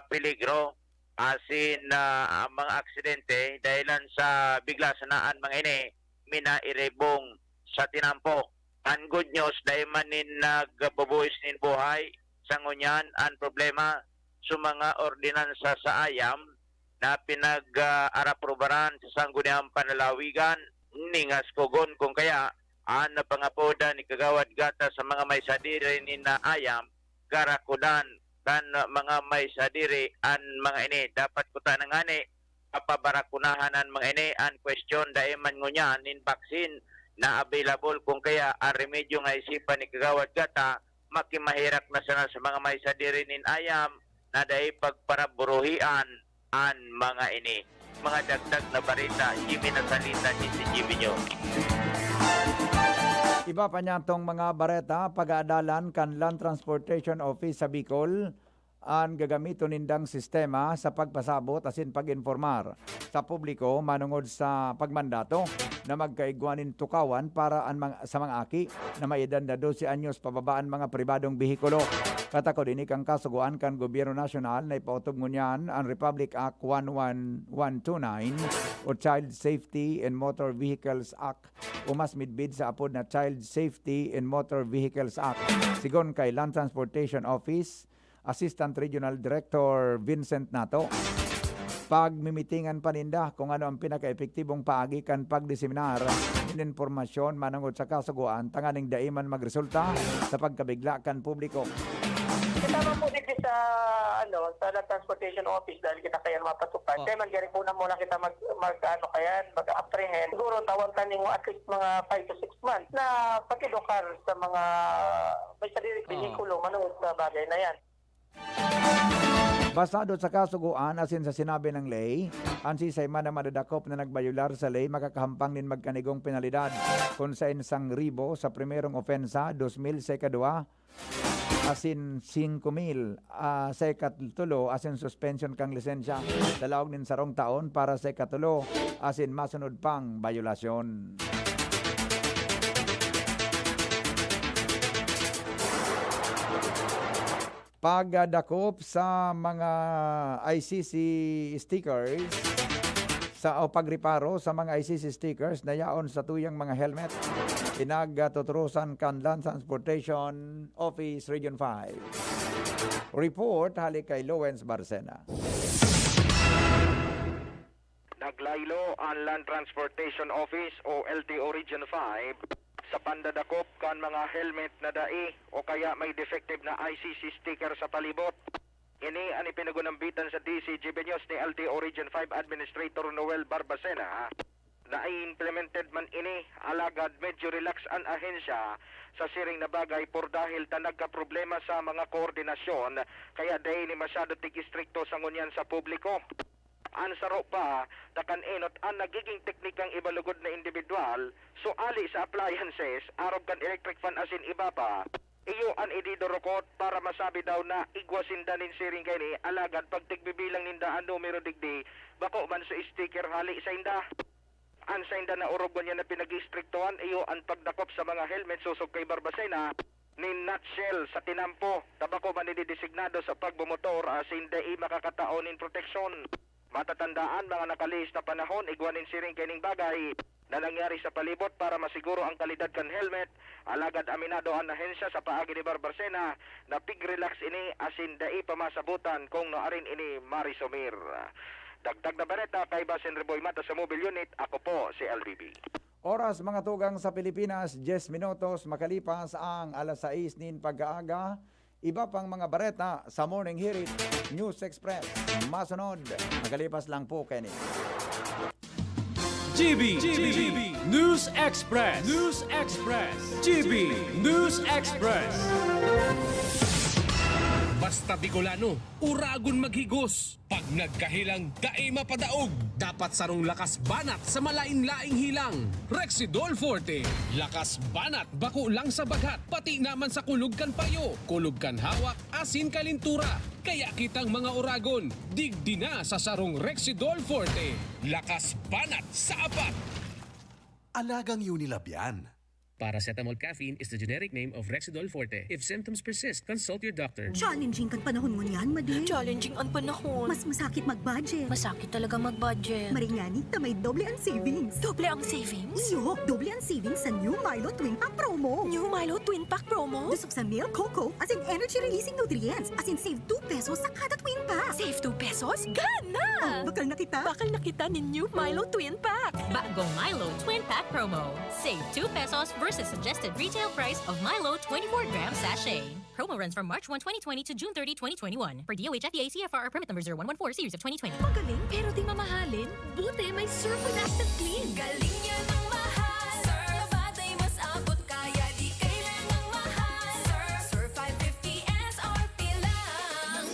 peligro asin ang mga aksidente dahilan sa bigla sanaan mga ini minairebong sa tinampo. Ang good news dahil manin nagbabuhis nin buhay sa ngunyan ang problema sa mga ordinansa sa ayam na pinag-araprobaran sa Sangguniang Panalawigan ningas kogon kung kaya ang napangapoda ni Kagawad Gata sa mga may sadiri ni na ayam karakudan kan mga may sadiri an mga ini dapat kuta ng ani papabarakunahan ang mga ini ang question dahil man ngunyan nin vaccine na available kung kaya ang remedyo nga isipan ni Kagawad Gata makimahirap na sana sa mga may sadiri nin ayam na dahil pagparaburuhian an mga ini. Mga dagdag na barita, Jimmy Nasalita, si Jimmy nyo. Iba pa niya itong mga bareta, pag-aadalan kan Land Transportation Office sa Bicol, ang gagamito nindang sistema sa pagpasabot asin pag-informar sa publiko manungod sa pagmandato na magkaigwanin tukawan para sa mga aki na may edad na 12 anyos pababaan mga pribadong bihikulo. Katakod ini kang kasuguan kan Gobyerno Nasyonal na ipautob ngunyan ang Republic Act 11129 o Child Safety and Motor Vehicles Act o mas midbid sa apod na Child Safety and Motor Vehicles Act. Sigon kay Land Transportation Office, Assistant Regional Director Vincent Nato, pagmimitingan paninda kung ano ang pinaka-epektibong paagi kan pagdiseminar ng informasyon manungod sa kasuguan tanganing daiman magresulta sa pagkabigla kan publiko. Kasama po dito sa sa Land Transportation Office dahil kita kaya mapatupad. Kaya man po na muna kita mag-apprehend. Siguro tawag tayo at least mga 5 to 6 months na pagkidokar sa mga may sarili pinikulo manungod sa bagay na yan. Basado sa kasuguan asin sa sinabi ng ley, ang sisay man na madadakop na nagbayular sa ley makakahampang din magkanigong penalidad kung sa 1,000 sa primerong ofensa, 2,000 sa ikadua, asin 5,000 sa ikatulo asin suspension kang lisensya, dalawag din sarong taon para sa ikatulo asin masunod pang bayulasyon. Pagdakop sa mga ICC stickers o pagriparo sa mga ICC stickers na yaon sa tuyang mga helmet pinagtuturusan kan Land Transportation Office Region 5. Report halik kay Lowens Barcena. Naglaylo ang Land Transportation Office o LTO Region 5 sa pandadakop kan mga helmet na dai o kaya may defective na ICC sticker sa palibot. Ini ang ipinagunambitan sa DCGB News ni LTO Region 5 Administrator Noel Barbacena na i-implemented man ini alagad medyo relax ang ahensya sa siring na bagay por dahil ta nagka-problema sa mga koordinasyon kaya dahil ni masyado tig-istrikto sa ngunyan sa publiko. Ansaro pa, takan enot ang nagiging teknikang ibalugod na individual, so ali sa appliances, arog kan electric fan asin iba pa, iyo an ididorokot para masabi daw na igwasinda nin siring kay ni alagad pag tigbibilang ninda ang numero digdi bako man sa sticker hali sa inda. An sa inda na urogon niya na pinag-istriktuhan iyo ang pagdakop sa mga helmet susog kay Barbacena ni nutshell sa tinampo tabako man designado sa pagbumotor as hindi makakataon in proteksyon. Matatandaan mga nakalis na panahon igwanin siring kining bagay na nangyari sa palibot para masiguro ang kalidad kan helmet. Alagad aminado ang ahensya sa paagi ni Barbacena na pig-relax ini asin dai pamasabutan kung naarin ini Marisomir. Dagdag na baleta kay Basen Reboy Mata sa Mobile Unit, ako po si LBB. Oras mga tugang sa Pilipinas, 10 minutos makalipas ang alas 6 nin pag-aaga. Iba pang mga bareta sa Morning Hirit News Express. Masunod, makalipas lang po, Kenny. GB News Express. GB News Express. Basta Bicolano, uragon maghigos. Pag nagkahilang, dae mapadaog. Dapat sarong lakas banat sa malain-laing hilang. Rexidol Forte. Lakas banat, bako lang sa bagat. Pati naman sa kulog kan payo. Kulog kan hawak, asin kalintura. Kaya kitang mga uragon, digdi na sa sarong Rexidol Forte. Lakas banat sa apat. Alagang Unilab yan. Paracetamol caffeine is the generic name of Rexidol Forte. If symptoms persist, consult your doctor. Challenging kan panahon mo niyan, Madin. Challenging ang panahon. Mas masakit mag-budget. Masakit talaga mag-budget. Maringani na may doble ang savings. Doble ang savings? Iyo, doble ang savings sa New Milo Twin Pack Promo. New Milo Twin Pack Promo? Tusok sa milk, cocoa, as in energy-releasing nutrients, as in save 2 pesos sa kada twin pack. Save 2 pesos? Gana! Bakal na kita? Bakal na kita ni New Milo Twin Pack. Bagong Milo Twin Pack Promo. Save 2 pesos versus suggested retail price of Milo 24-gram sachet. Promo runs from March 1, 2020 to June 30, 2021. Per DOH FDA CFR permit number 0114 series of 2020. Magaling pero di mamahalin. Buti may Surf with Active Clean. Galing niya ng mahal. Surf at ay mas abot kaya di kailangang mahal. Surf 550 SRP lang.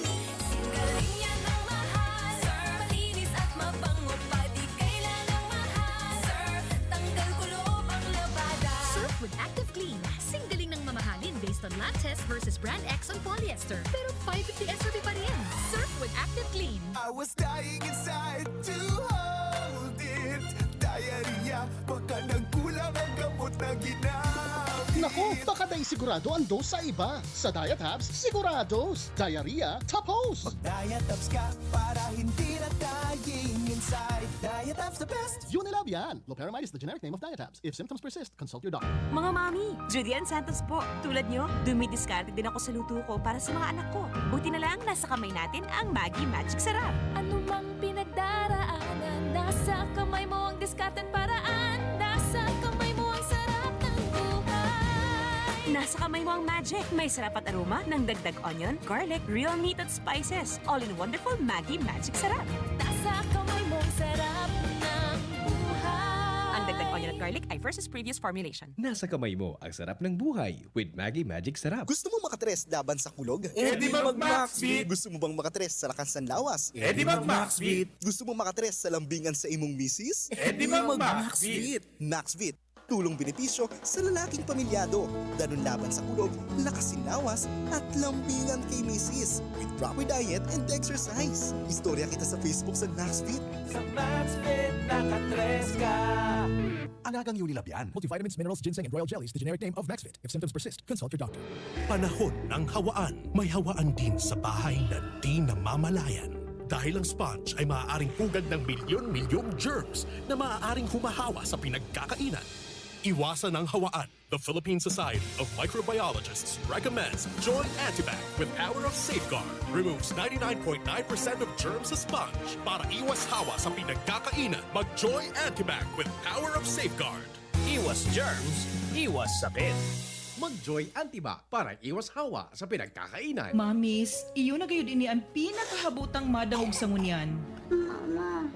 Galing niya ng mahal. Surf malinis at mabango pa di kailangang mahal. Surf tanggal kulob ang labada. Surf with Active Clean. Singgaling ng mamahalin based on lab test versus brand X on polyester. Pero 550 SRP pa rin. Surf with Active Clean. I was dying inside to hold it. Diarrhea, baka nagkulang ang gamot na ginamit. Naku, baka dahil sigurado ang dose sa iba. Sa Diet Hubs, sigurados. Diarrhea, tapos. Diet Hubs ka para hindi na dying inside. Diet Hubs the best. Unilab yan. Loperamide is the generic name of Diet Hubs. If symptoms persist, consult your doctor. Mga mami, Judy Ann Santos po. Tulad nyo, dumidiskarte din ako sa luto ko para sa mga anak ko. Buti na lang nasa kamay natin ang Maggi Magic Sarap. Ano mang pinagdaraanan, nasa kamay mo ang diskarte't paraan. Nasa kamay mo ang sarap ng buhay. Nasa kamay mo ang magic. May sarap at aroma ng dagdag onion, garlic, real meat at spices. All in wonderful Maggi Magic Sarap. Nasa kamay mo ang sarap ng buhay. Ang dagdag onion at garlic ay versus previous formulation. Nasa kamay mo ang sarap ng buhay with Maggi Magic Sarap. Gusto mo makatres laban sa kulog? di mag-Maxbeat. Gusto mo bang makatres sa lakas ng lawas? di mag-Maxbeat. Gusto mo makatres sa lambingan sa imong misis? di mag-Maxbeat. Maxbeat. Tulong benepisyo sa lalaking pamilyado. Ganun laban sa kulog, lakas ng lawas, at lambingan kay misis. With proper diet and exercise. Istorya kita sa Facebook sa Maxbeat. Sa Maxbeat, nakatres ka. Alagang Unilab yan. Multivitamins, minerals, ginseng, and royal jellies, the generic name of Maxvit. If symptoms persist, consult your doctor. Panahon ng hawaan. May hawaan din sa bahay na di namamalayan. Dahil ang sponge ay maaaring pugad ng milyon-milyong germs na maaaring humahawa sa pinagkakainan. Iwasan ang hawaan. The Philippine Society of Microbiologists recommends Joy Antibac with Power of Safeguard. Removes 99.9% of germs sa sponge. Para iwas hawa sa pinagkakainan, mag-Joy Antibac with Power of Safeguard. Iwas germs, iwas sakit. Mag-Joy Antibac para iwas hawa sa pinagkakainan. Mamis, iyo na gayon ini ang pinakahabutang madahog sa ngunyan. Mama,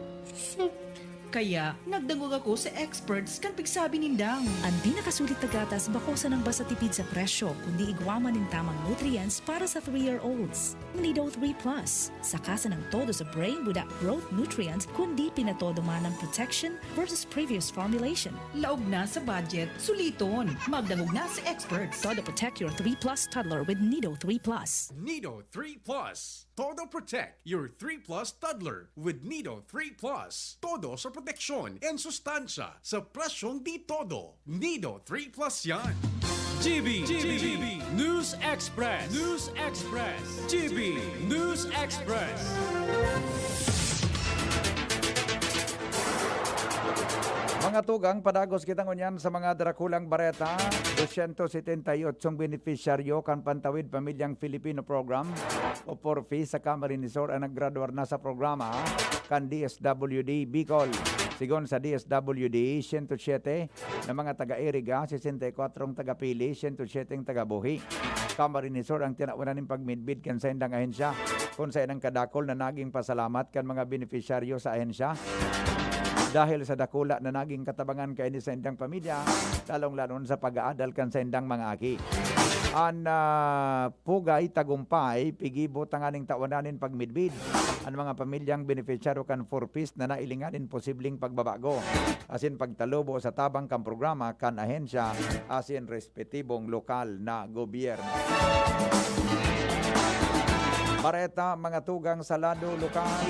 Kaya, nagdangog ako sa experts kan pigsabi nindang. Ang di nakasulit na gatas bako sa nang basta tipid sa presyo, kundi igwaman ng tamang nutrients para sa 3-year-olds. Nido 3 Plus. Sa kasa ng todo sa brain without growth nutrients, kundi pinatodo man ng protection versus previous formulation. Laog na sa budget, suliton. Magdangog na sa experts. Todo protect your 3 Plus toddler with Nido 3 Plus. Nido 3 Plus. Todo protect your 3 Plus toddler with Nido 3 Plus. Todo sa proteksyon and sustansya sa presyong di todo. Nido 3 Plus yan. GB News Express. News Express. GB News Express. Mga tugang, padagos kitang unyan sa mga darakulang bareta. 278 beneficiaryo kan Pantawid Pamilyang Filipino Program o Porfi sa Camarines Sur ang naggraduar na sa programa kan DSWD Bicol. Sigon sa DSWD, 107 na mga taga-Iriga, 64 taga-Pili, 107 taga-Buhi. Camarines Sur ang tinaunan ng pagmidbid kan sa indang ahensya kung sa inang kadakol na naging pasalamat kan mga beneficiaryo sa ahensya. Dahil sa dakula na naging katabangan kaini sa indang pamilya, lalong-lalong sa pag-aadal kan sa indang mga aki. An pugay tagumpay, pigibo tanganing taonanin pagmidbid. Ang mga pamilyang beneficiaryo kan 4 na nailinganin posibleng pagbabago. Asin pagtalubo sa tabang kang programa kan ahensya, asin respetibong lokal na gobyerno. Bareta, mga tugang salado lokal.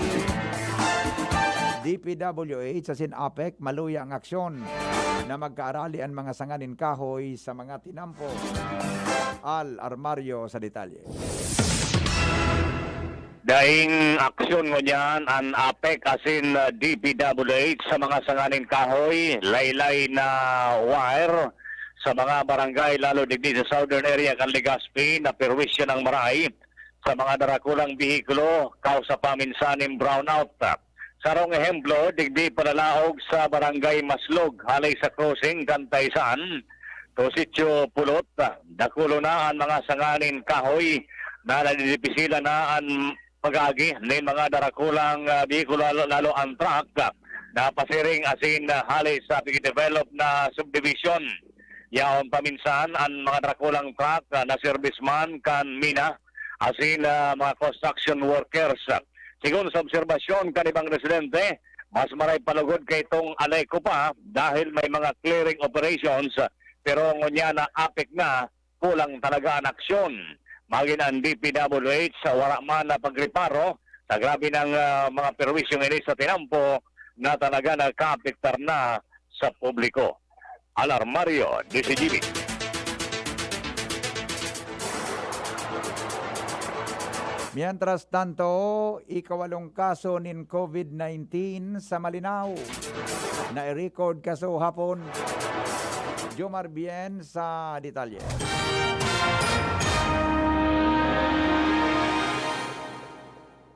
DPWH sa APEC, maluya ang aksyon na magkaarali ang mga sanganin kahoy sa mga tinampo. Al Armario sa detalye. Daing aksyon mo niyan ang APEC asin DPWH sa mga sanganin kahoy, laylay na wire sa mga barangay lalo digdi sa southern area kan Legazpi na perwisyo ng maray sa mga darakulang bihikulo kausa paminsaning brownout. Sarong ehemplo, digdi palalaog sa barangay Maslog, halay sa crossing, Kantaysan, to sityo Pulot, dakulo na ang mga sanganin kahoy na nadidipisilan na ang pag-agi ng mga darakulang bihikulo lalo ang truck na pasiring asin halay sa pag-develop na subdivision. Yaon paminsan ang mga darakulang truck na serviceman kan mina asin mga construction workers. Sigun sa obserbasyon kanibang residente, mas maray palugod kay itong aleko pa dahil may mga clearing operations pero ngunya na APEC na kulang talaga ang aksyon. Maging ang DPWH sa wala man na pagriparo sa grabe ng mga perwisyong ini sa tinampo na talaga nagka-apektar na sa publiko. Alarmario, DCGB. Mientras tanto, ikawalong kaso nin COVID-19 sa Malinao. Na-record kaso hapon. Jomar Bien sa detalye.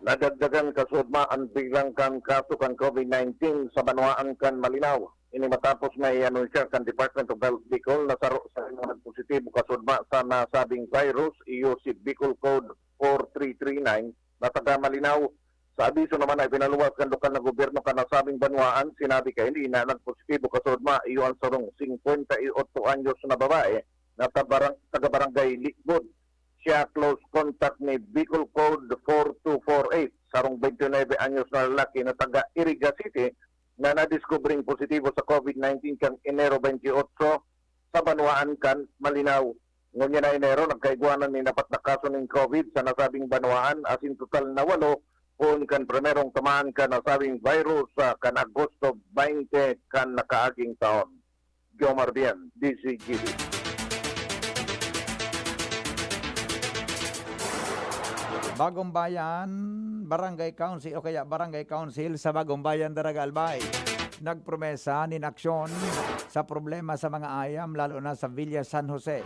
Nadagdagan kasudma ang biglang kan kaso kan COVID-19 sa Banwaan kan Malinao. Ini matapos may anunsya kan Department of Health Bicol na saro sa mga positibo kasudma sa nasabing virus iyo si Bicol Code 4339 na taga Malinaw. Sa abiso naman ay pinaluwas kan lokal na gobyerno kan nasabing Banwaan, sinabi kay hindi na nagpositibo kasudma iyo ang sarong 58 anyos na babae na taga barangay Likbod. Siya close contact ni Bicol Code 4248, sarong 29 anyos na lalaki na taga Iriga City na nadiskubring positibo sa COVID-19 kan Enero 28 sa Banwaan kan Malinaw. Ngunya na Enero, nagkaiguanan ni dapat na kaso ng COVID sa nasabing Banwaan, asin total na 8 kung kan primerong tamaan kan nasabing virus kan Agosto 20 kan nakaaging taon. Jomar Bien, DCGB. Bagong Bayan, Barangay Council o kaya Barangay Council sa Bagong Bayan, Daraga Albay. Nagpromesa nin aksyon sa problema sa mga ayam lalo na sa Villa San Jose.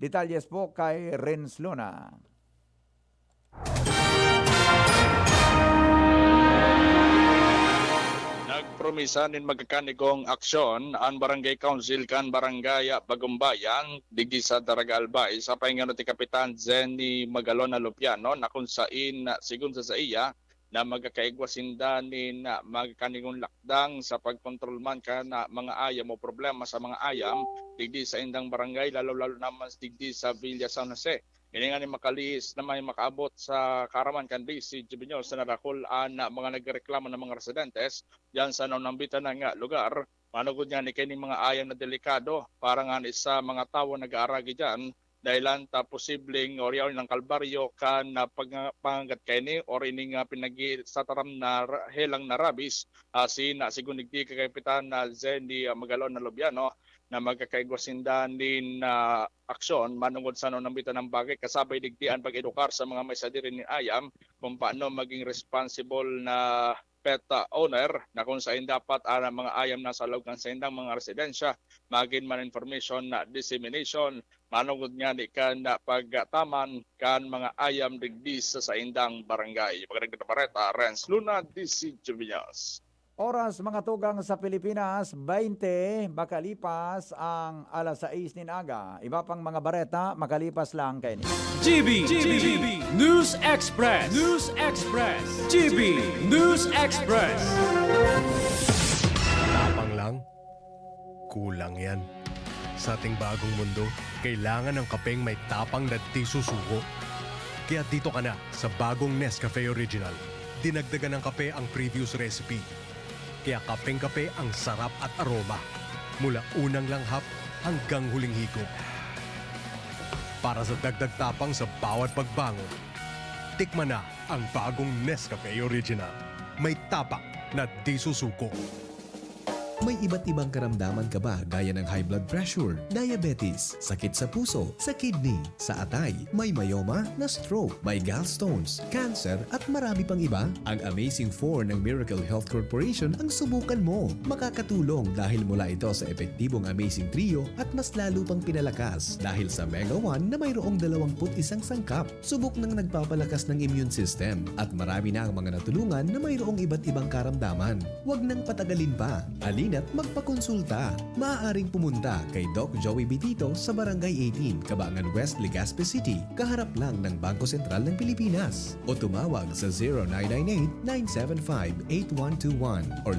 Detalles po kay Renz Luna. Nagpromisa nin magkakanigong aksyon ang Barangay Council kan Barangay Bagumbayan digdi sa Daraga Albay sa paingano ti Kapitan Zenny Magalona Lupiano na kung sain sigun sa iya na magkakaigwasinda ni na magkaningong lakdang sa pagkontrol man ka na mga ayam o problema sa mga ayam digdi sa indang barangay lalo naman digdi sa Villa San Jose. Ini nga ni makalis na may makaabot sa Karaman kandi si Jibinyo sa narakulaan na mga nagreklamo ng mga residentes diyan sa naunambitan na nga lugar. Manugod nga ni kini mga ayam na delikado para nga ni sa mga tawo nag-aaragi diyan dahilan ta posibleng oriyaw ng kalbaryo kan na pangagat kini or ini nga pinagi sa taram na helang na rabis sigunigdi kay Kapitan na Zendy Magalon na Lubiano na magkakaigwasindan din na aksyon manungod sa nambitan ng bagay kasabay digdian pag-edukar sa mga may sadiri ni ayam kung paano maging responsible na pet owner na kung saan dapat ang mga ayam na sa loob ng sa indang mga residensya maging man information na dissemination manungod nga ni kan na pagtaman kan mga ayam digdi sa indang barangay. Magandang Bareta, Renz Luna, DC Jubilas. Oras mga tugang sa Pilipinas, 20, makalipas ang alas 6 nin aga. Iba pang mga bareta, makalipas lang kayo. GB News Express. News Express. GB News Express. Tapang lang? Kulang yan. Sa ating bagong mundo, kailangan ng kapeng may tapang na di susuko. Kaya dito ka na sa bagong Nescafe Original. Dinagdagan ng kape ang previous recipe. Kaya kapeng-kape ang sarap at aroma. Mula unang langhap hanggang huling higop. Para sa dagdag tapang sa bawat pagbangon, tikman na ang bagong Nescafe Original. May tapak na di susuko. May iba't ibang karamdaman ka ba gaya ng high blood pressure, diabetes, sakit sa puso, sa kidney, sa atay, may myoma, na stroke, may gallstones, cancer at marami pang iba? Ang Amazing 4 ng Miracle Health Corporation ang subukan mo. Makakatulong dahil mula ito sa epektibong Amazing Trio at mas lalo pang pinalakas dahil sa Mega 1 na mayroong 21 sangkap. Subok ng nagpapalakas ng immune system at marami na ang mga natulungan na mayroong iba't ibang karamdaman. Huwag nang patagalin pa. At magpakonsulta. Maaaring pumunta kay Doc Joey Bitito sa Barangay 18, Cabangan West, Legazpi City, kaharap lang ng Bangko Sentral ng Pilipinas. O tumawag sa 0998-975-8121 or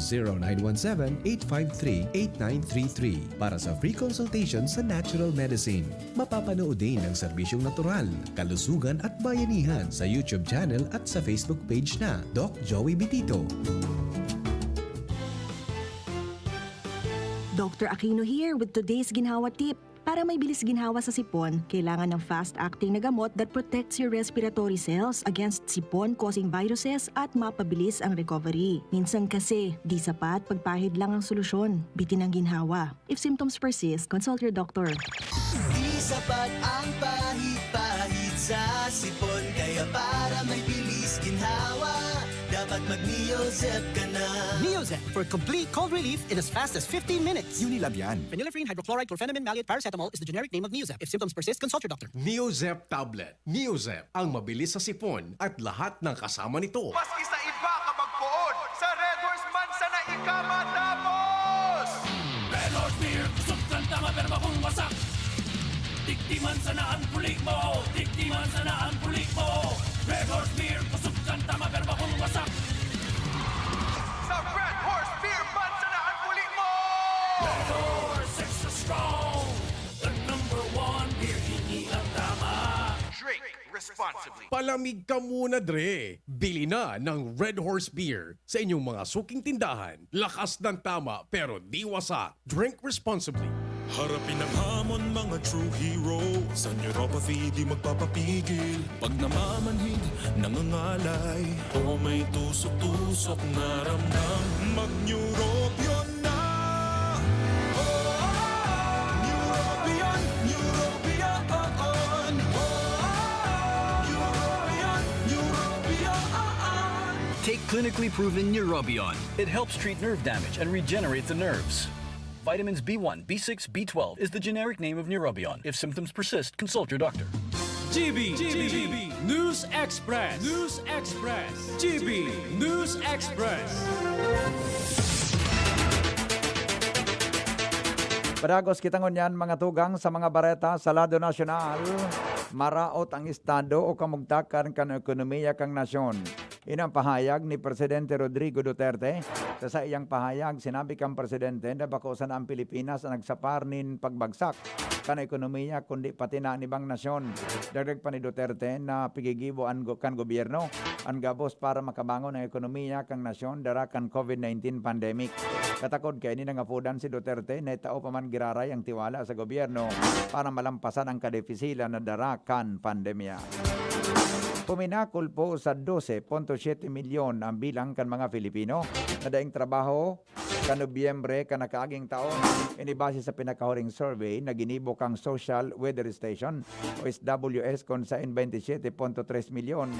0917-853-8933 para sa free consultation sa natural medicine. Mapapanood din ang serbisyong natural, kalusugan at bayanihan sa YouTube channel at sa Facebook page na Doc Joey Bitito. Dr. Aquino here with today's ginhawa tip. Para may bilis ginhawa sa sipon, kailangan ng fast-acting na gamot that protects your respiratory cells against sipon-causing viruses at mapabilis ang recovery. Minsan kasi, di sapat pagpahid lang ang solusyon. Bitin ang ginhawa. If symptoms persist, consult your doctor. Di sapat ang pahid-pahid sa sipon, kaya para may bilis ginhawa, dapat mag-Neozep ka na. Neozep for complete cold relief in as fast as 15 minutes. Unilab yan. Phenylephrine, hydrochloride, chlorphenamine, maleate, paracetamol is the generic name of Neozep. If symptoms persist, consult your doctor. Neozep Tablet. Neozep, ang mabilis sa sipon at lahat ng kasama nito. Maski sa iba ka magpuon, sa Red Horse man sana ikamatapos! Red Horse Beer, kusog kang tama pero bakong wasak. Diktiman sana ang pulik mo, diktiman sana ang pulik mo. Red Horse Beer, kusog kang tama pero bakong wasak. Sa Red Horse Beer man sana ang pulik mo! Red Horse, extra strong. The #1 beer, hindi lang tama. Drink responsibly. Palamig ka muna, Dre. Bili na ng Red Horse Beer sa inyong mga suking tindahan. Lakas ng tama pero di wasak. Drink responsibly. Harapin ang hamon, mga true hero. Sa neuropathy, di magpapapigil. Pag namamanhid, nangangalay, o may tusok-tusok na ramdam, mag-Neurobion na! Neurobion, Neurobion! Neurobion! Take clinically proven Neurobion. It helps treat nerve damage and regenerate the nerves. Vitamins B1, B6, B12 is the generic name of Neurobion. If symptoms persist, consult your doctor. GB News Express. News Express. GB News Express. Padagos kita ngunyan mga tugang sa mga bareta sa lado nasyonal. Maraot ang estado o kamugtakan kan ekonomiya kang nasyon. Inang pahayag ni Presidente Rodrigo Duterte. Sa iyang pahayag, sinabi kang Presidente na bakusan ang Pilipinas ang nagsaparnin pagbagsak kan ekonomiya kundi pati na ang ibang nasyon. Dagdag pa ni Duterte na pigigibo kan gobyerno ang gabos para makabangon ang ekonomiya kang nasyon dara kan COVID-19 pandemic. Katakod kay ni nangapudan si Duterte na tao pa man giraray ang tiwala sa gobyerno para malampasan ang kadefisila na dara kan pandemya. Puminakol po sa 12.7 milyon ang bilang kan mga Filipino na daing trabaho ka Nobyembre ka nakaaging taon. Inibase sa pinakahuring survey na ginibo kang Social Weather Station o SWS kung saan 27.3 milyon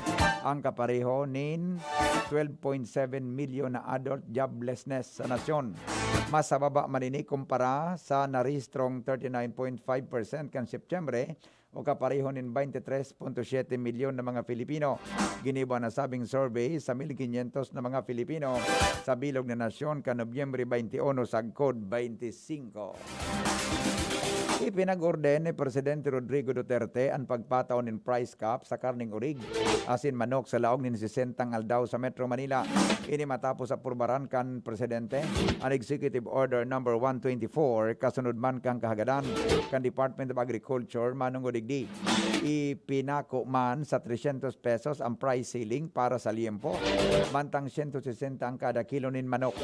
ang kapareho nin 12.7 milyon na adult joblessness sa nasyon. Mas sa baba manini kumpara sa naristrong 39.5% kan Septembre o kapareho nin 23.7 milyon na mga Filipino. Giniba na sabing survey sa 1,500 na mga Filipino sa bilog na nasyon ka Nobyembre 21 sagkod 25. Ipinag-orden ni Presidente Rodrigo Duterte ang pagpataw ng price cap sa karning urig asin manok sa laog nin 60 aldaw sa Metro Manila. Ini matapos apurbaran kan Presidente ang Executive Order No. 124 kasunod man kang kahagadan kan Department of Agriculture manong udigdi. Ipinako man sa 300 pesos ang price ceiling para sa liempo, mantang 160 ang kada kilo nin manok.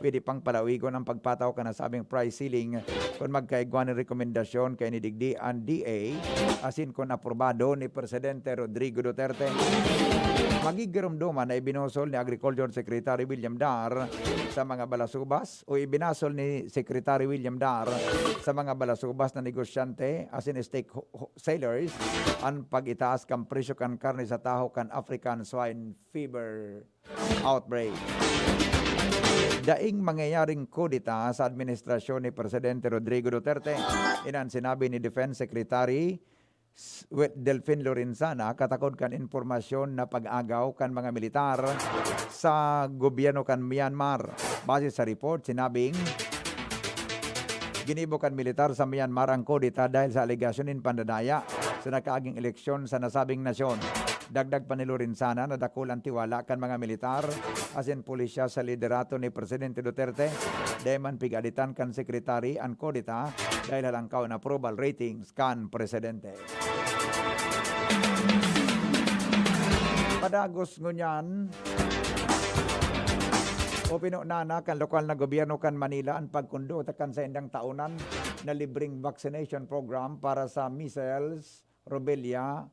Pwede pang palawigon ang pagpataw ka na sabing price ceiling kung magkaigwan ng rekomendasyon kay ni Digdi ang DA asin kung aprobado ni Presidente Rodrigo Duterte. Magigirumduman na ibinosol ni Agriculture Secretary William Dar sa mga balasubas o ibinasol ni Secretary William Dar sa mga balasubas na negosyante asin stake sellers ang pag-itaas kang presyo kan karne sa taho kan African Swine Fever outbreak. Daing mangyayaring kudita sa administrasyon ni Presidente Rodrigo Duterte, inan sinabi ni Defense Secretary Delfin Lorenzana katakod kan informasyon na pag-agaw kan mga militar sa gobyerno kan Myanmar. Base sa report, sinabing ginibo kan militar sa Myanmar ang kudita dahil sa alegasyon in pandadaya sa nakaaging eleksyon sa nasabing nasyon. Dagdag pa ni Lorenzana na dakulang tiwala kan mga militar asin pulisya sa liderato ni Presidente Duterte deman pigalitan kan sekretary ang kodita dahil halangkaw na approval ratings kan Presidente. Padagos ngunyan o pinunana kan lokal na gobyerno kan Manila ang pagkundo kan sa indang taonan na libreng vaccination program para sa measles, rubella,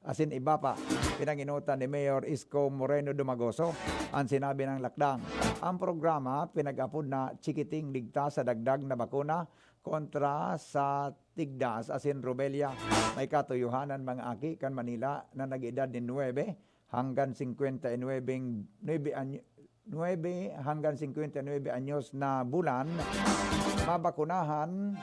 asin iba pa. Pinanginutan ni Mayor Isko Moreno Dumagoso ang sinabi ng lakdang. Ang programa pinag-apod na Chikiting Ligtas sa dagdag na bakuna kontra sa tigdas asin rubella. May katuyuhanan mga aki kan Manila na nag-edad ni 9 hanggang 59 hanggang 59 anyos na bulan mabakunahan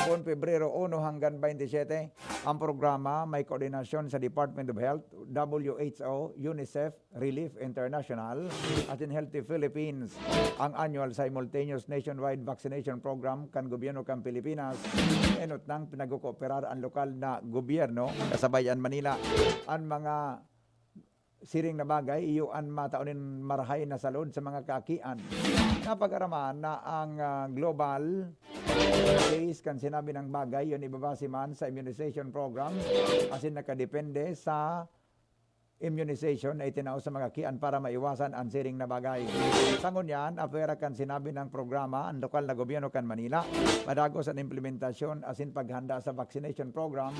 kung Pebrero 1 hanggang 27. Ang programa may koordinasyon sa Department of Health, WHO, UNICEF, Relief International at in Healthy Philippines. Ang annual simultaneous nationwide vaccination program kan gobyerno kan Pilipinas enot nang pinagkooperar ang lokal na gobyerno kasabayan Manila. Ang mga siring na bagay, iyuan mataunin marahay na salud sa mga kaakian. Napag-araman na ang global case kan sinabi ng bagay, yun ibabase man sa immunization program asin nakadepende sa immunization na itinaw sa mga kian para maiwasan ang siring na bagay. Sangon yan, apera kan sinabi ng programa ang lokal na gobyerno kan Manila, madagos ang implementasyon asin paghanda sa vaccination program,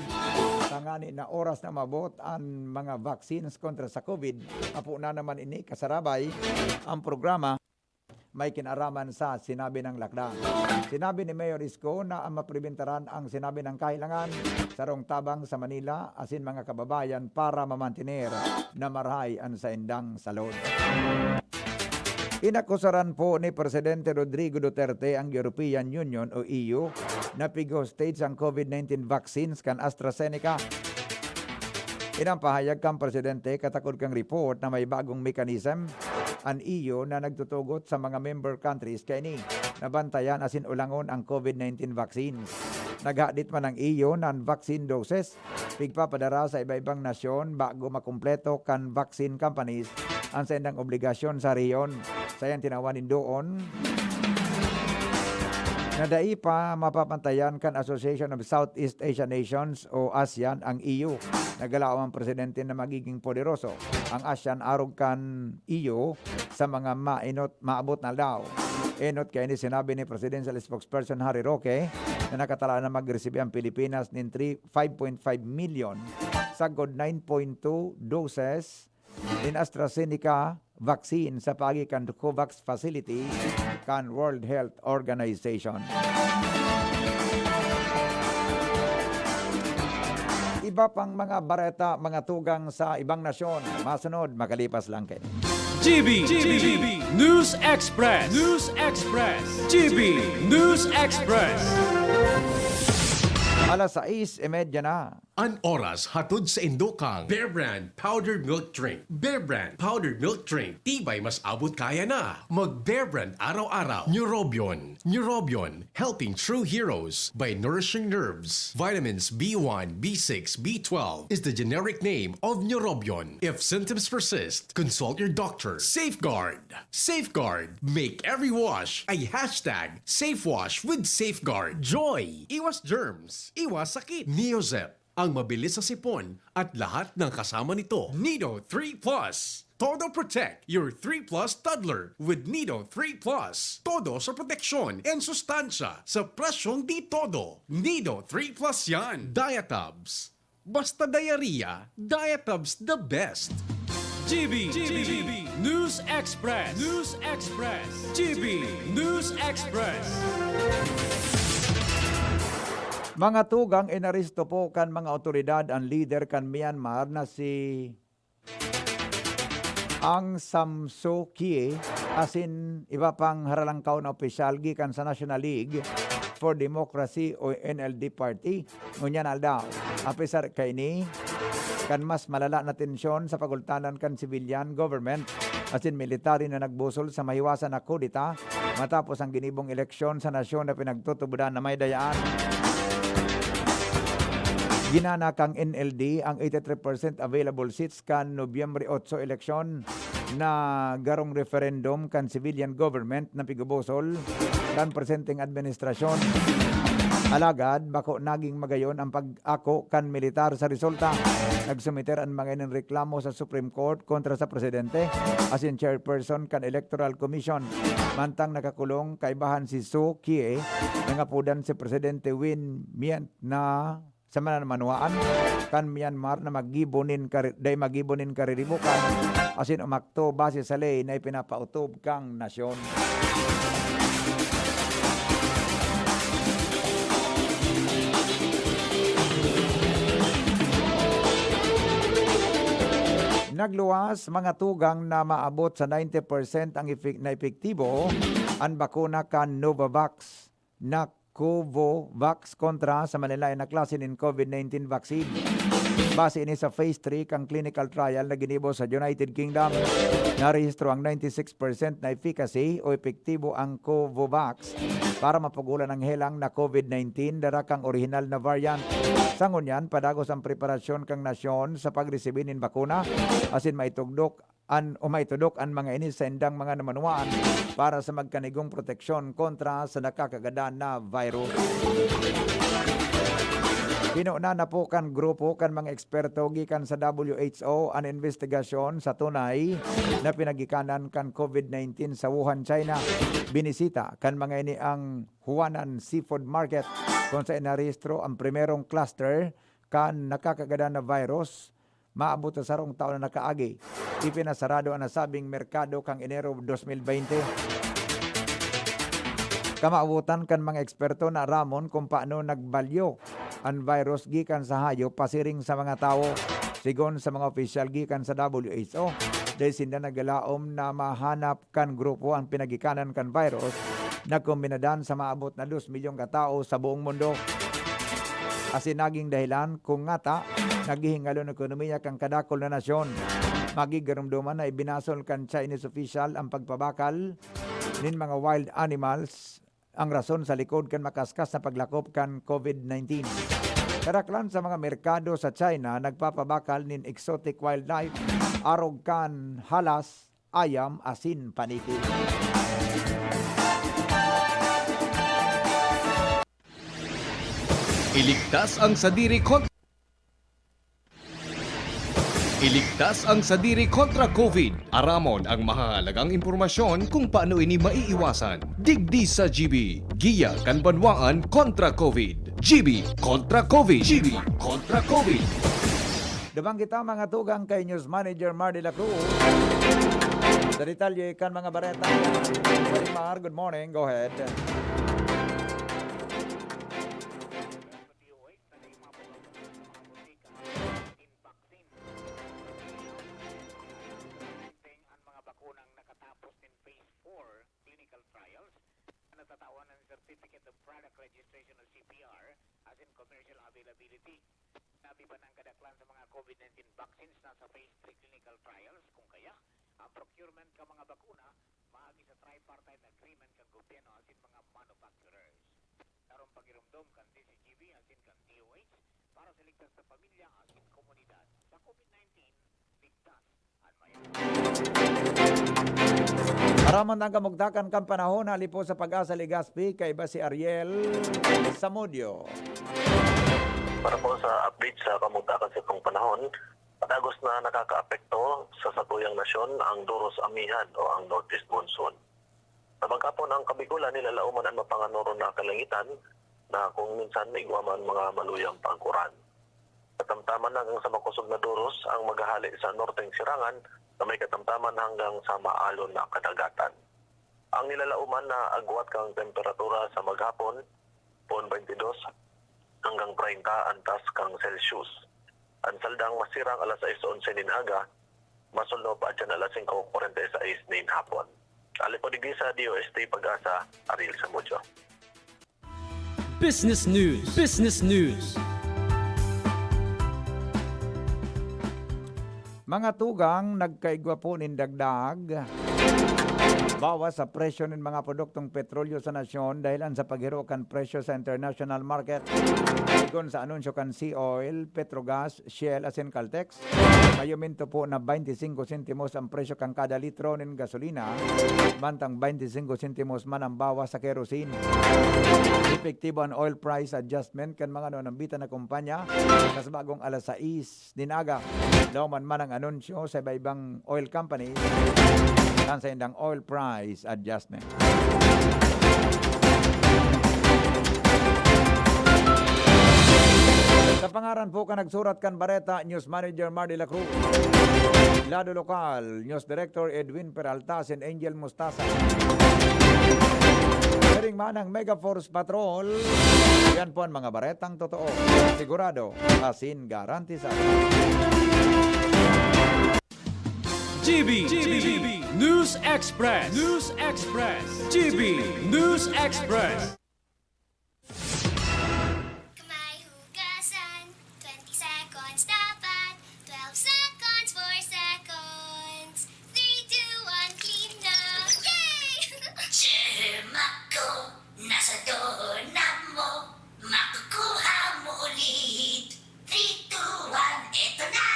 tangani na oras na mabot ang mga vaccines kontra sa COVID. Apo na naman ini kasarabay ang programa may kinaraman sa sinabi ng lakdang. Sinabi ni Mayor Isko na ang mapreventaran ang sinabi ng kailangan sarong tabang sa Manila asin mga kababayan para mamantinir na marahay ang saindang salud. Inakusaran po ni Presidente Rodrigo Duterte ang European Union o EU na pigo-stage ang COVID-19 vaccines kan AstraZeneca. Inang pahayag kang Presidente katakod kang report na may bagong mechanism ang EU na nagtutugot sa mga member countries kay ni nabantayan asin ulangon ang COVID-19 vaccines. Naghadit man ang EU ng vaccine doses. Pigpapadara sa iba-ibang nasyon bago makumpleto kan vaccine companies ang sendang obligasyon sa riyon. Sayang tinawanin doon na dai pa mapapantayan kan Association of Southeast Asian Nations o ASEAN ang EU. Nagalaw ang presidente na magiging poderoso. Ang ASEAN arog kan EU sa mga maabot na daw. Enot kaya ni sinabi ni Presidential Spokesperson Harry Roque na nakatala na mag-receive ang Pilipinas ng 5.5 million sagod 9.2 doses in AstraZeneca vaccine sa pagikan COVAX facility kan World Health Organization. Iba pang mga bareta, mga tugang sa ibang nasyon. Masunod, makalipas lang kayo. GB News Express. News Express. GB News Express. Alas 6:30 na. An oras hatod sa Indokang Bear Brand Powdered Milk Drink. Bear Brand Powdered Milk Drink. Tibay mas abot kaya na. Mag Bear Brand araw-araw. Neurobion. Neurobion. Helping true heroes by nourishing nerves. Vitamins B1, B6, B12 is the generic name of Neurobion. If symptoms persist, consult your doctor. Safeguard. Safeguard. Make every wash a hashtag SafeWash with Safeguard. Joy. Iwas germs. Iwas sakit. Neozep. Ang mabilis sa sipon at lahat ng kasama nito. Nido 3 Plus. Todo Protect your 3 Plus toddler with Nido 3 Plus. Todo sa proteksyon and sustansya sa presyong di todo. Nido 3 Plus yan. Diatabs. Basta diarrhea, Diatabs the best. GB News Express. News Express. GB News Express. Mga tugang inaristo po kan mga otoridad ang leader kan Myanmar na si Aung San Suu Kyi asin iba pang haralangkaw na opisyal gikan sa National League for Democracy o NLD Party. Ngunyan aldaw, apisar kay ni kan mas malala na tensyon sa pagultanan kan civilian government asin military na nagbusol sa mahiwasan na kudita matapos ang ginibong eleksyon sa nasyon na pinagtutubudan na may dayaan. Ginana kang NLD ang 83% available seats kan Nobyembre 8 eleksyon na garong referendum kan civilian government na pigubosol kan presenting administrasyon. Alagad, bako naging magayon ang pag-ako kan militar sa resulta. Nagsumiter ang mga inang reklamo sa Supreme Court kontra sa presidente asin chairperson kan Electoral Commission. Mantang nakakulong kaibahan si Suu Kyi, nangapudan si Presidente Win Myint na sa mananamanuan kan Myanmar na magibonin kariribukan asin umakto base sa ley na ipinapautob kang nasyon. Nagluwas mga tugang na maabot sa 90% ang na epektibo ang bakuna kan Novavax na Covovax kontra sa Manila na klase ng COVID-19 vaccine. Base ini sa phase 3 kang clinical trial na ginibo sa United Kingdom. Narehistro ang 96% na efficacy o epektibo ang Covovax para mapagulan ang helang na COVID-19 dara kang original na variant. Sangon yan, padagos ang preparasyon kang nasyon sa pagresibin ng bakuna asin maitugdok an mga inisendang mga namanuan para sa magkanigong proteksyon kontra sa nakakagada na virus. Pinuna na po kan grupo kan mga eksperto gikan sa WHO ang investigasyon sa tunay na pinagikanan kan COVID-19 sa Wuhan, China. Binisita kan mga ini ang Huanan Seafood Market kung sa inarehistro ang primerong cluster kan nakakagada na virus. Maabot sa sarong taon na nakaagi. Ipinasarado ang nasabing merkado kang Enero 2020. Kamaabutan kan mga eksperto na ramon kung paano nagbalyo ang virus gikan sa hayop pasiring sa mga tao. Sigon sa mga opisyal gikan sa WHO, dahil sinda nagalaom na mahanap kan grupo ang pinagikanan kan virus na kombinadan sa maabot na 2 milyong katao sa buong mundo. Asin naging dahilan kung ngata naghihingalo ng ekonomiya kang kadakol na nasyon. Magigarumduman na ibinasol kan Chinese official ang pagpabakal nin mga wild animals ang rason sa likod kan makaskas na paglakop kan COVID-19. Karaklan sa mga merkado sa China, nagpapabakal nin exotic wildlife, arog kan halas, ayam, asin, paniki. Iligtas ang sadiri kontra COVID. Aramon ang mahalagang impormasyon kung paano ini maiiwasan. Digdi sa GB. Giya kan banwaan kontra COVID. GB kontra COVID. GB kontra COVID. Dabang kita mga tugang kay News Manager Mar de la Cruz. Sa detalye kan mga bareta. Mar, good morning. Go ahead. Certificate of Product Registration o CPR as in commercial availability. Nabi pa ng kadaklan sa mga COVID-19 vaccines na sa phase 3 clinical trials kung kaya ang procurement ka mga bakuna maagi sa tripartite agreement kang gobyerno as in mga manufacturers. Tarong pagirumdom kan DCGB as in kan DOH para sa ligtas sa pamilya as in komunidad. Sa COVID-19, ligtas at mayan. Aramon ang kamugtakan kang panahon, halipo sa Pag-asa Legazpi, kay ba si Ariel Samudio. Para po sa update sa kamugtakan sa itong panahon, patagos na nakakaapekto sa satuyang nasyon ang Duros Amihan o ang Northeast Monsoon. Sa bangkapon ang Kabigulan, nilalauman ang mapanganoro na kalangitan na kung minsan naigwaman mga maluyang pangkuran. Katamtaman hanggang sa makusog na Duros ang maghahali sa norteng sirangan na may katamtaman hanggang sa maalon na kadagatan. Ang nilalauman na agwat kang temperatura sa maghapon, 22 hanggang 30 antas kang Celsius. Ang saldang masirang alas 6:11 nin aga, masulno pa dyan alas 5:46 nin hapon. Alipo digdi sa DOST Pag-asa, Ariel Samudio. Business News. Business News. Mga tugang, nagkaigwa po nin dagdag. Bawas sa presyo ng mga produktong petrolyo sa nasyon dahilan sa paghiro kan presyo sa international market. Sigon sa anunsyo kan Sea Oil, Petrogas, Shell, asin Caltex, mayuminto po na 25 sentimos ang presyo kan kada litro ng gasolina, mantang 25 sentimos man ang bawas sa kerosene. Epektibo ang oil price adjustment kan mga nambita na kumpanya kas bagong alas 6 dinaga. Dauman man ang anunsyo sa iba-ibang oil companies kan sa indang oil price adjustment. Sa pangaran po ka nagsurat kan Bareta, News Manager Mar de la Cruz. Lado Lokal, News Director Edwin Peralta and Angel Mustasa. Pwedeng man ang Mega Force Patrol. Yan po ang mga baretang totoo. Sigurado, asin garantisado. GB News Express. News Express. GB News Express. Kamay hugasan, 20 seconds dapat, 12 seconds, 4 seconds, 3, 2, 1, clean na. Yay! Mako, nasa doorknob mo, makukuha mo ulit. 3, 2, 1, eto na!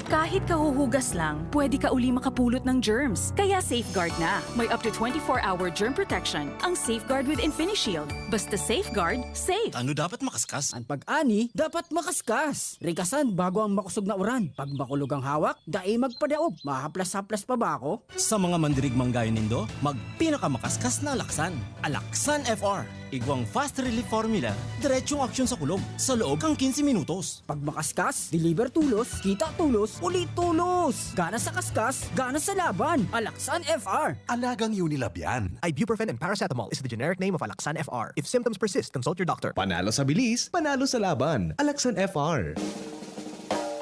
Kahit kahuhugas lang, pwede ka uli makapulot ng germs. Kaya Safeguard na. May up to 24-hour germ protection ang Safeguard with InfiniShield. Basta Safeguard, safe. Ano dapat makaskas? Ang pag-ani, dapat makaskas. Rigasan bago ang makusog na uran. Pag makulog ang hawak, dai magpadaog. Mahaplas-haplas pa ba ako? Sa mga mandirigmang gaya nindo, magpinakamakaskas na Alaksan. Alaksan FR. Igwang fast relief formula, diretsong aksyon sa kulog. Sa loob kang 15 minutos. Pag makaskas, deliver tulos, kita tulos, ulit tulos. Gana sa kaskas, gana sa laban. Alaksan FR. Alagang Unilab yan. Ibuprofen and paracetamol is the generic name of Alaksan FR. If symptoms persist, consult your doctor. Panalo sa bilis, panalo sa laban. Alaksan FR.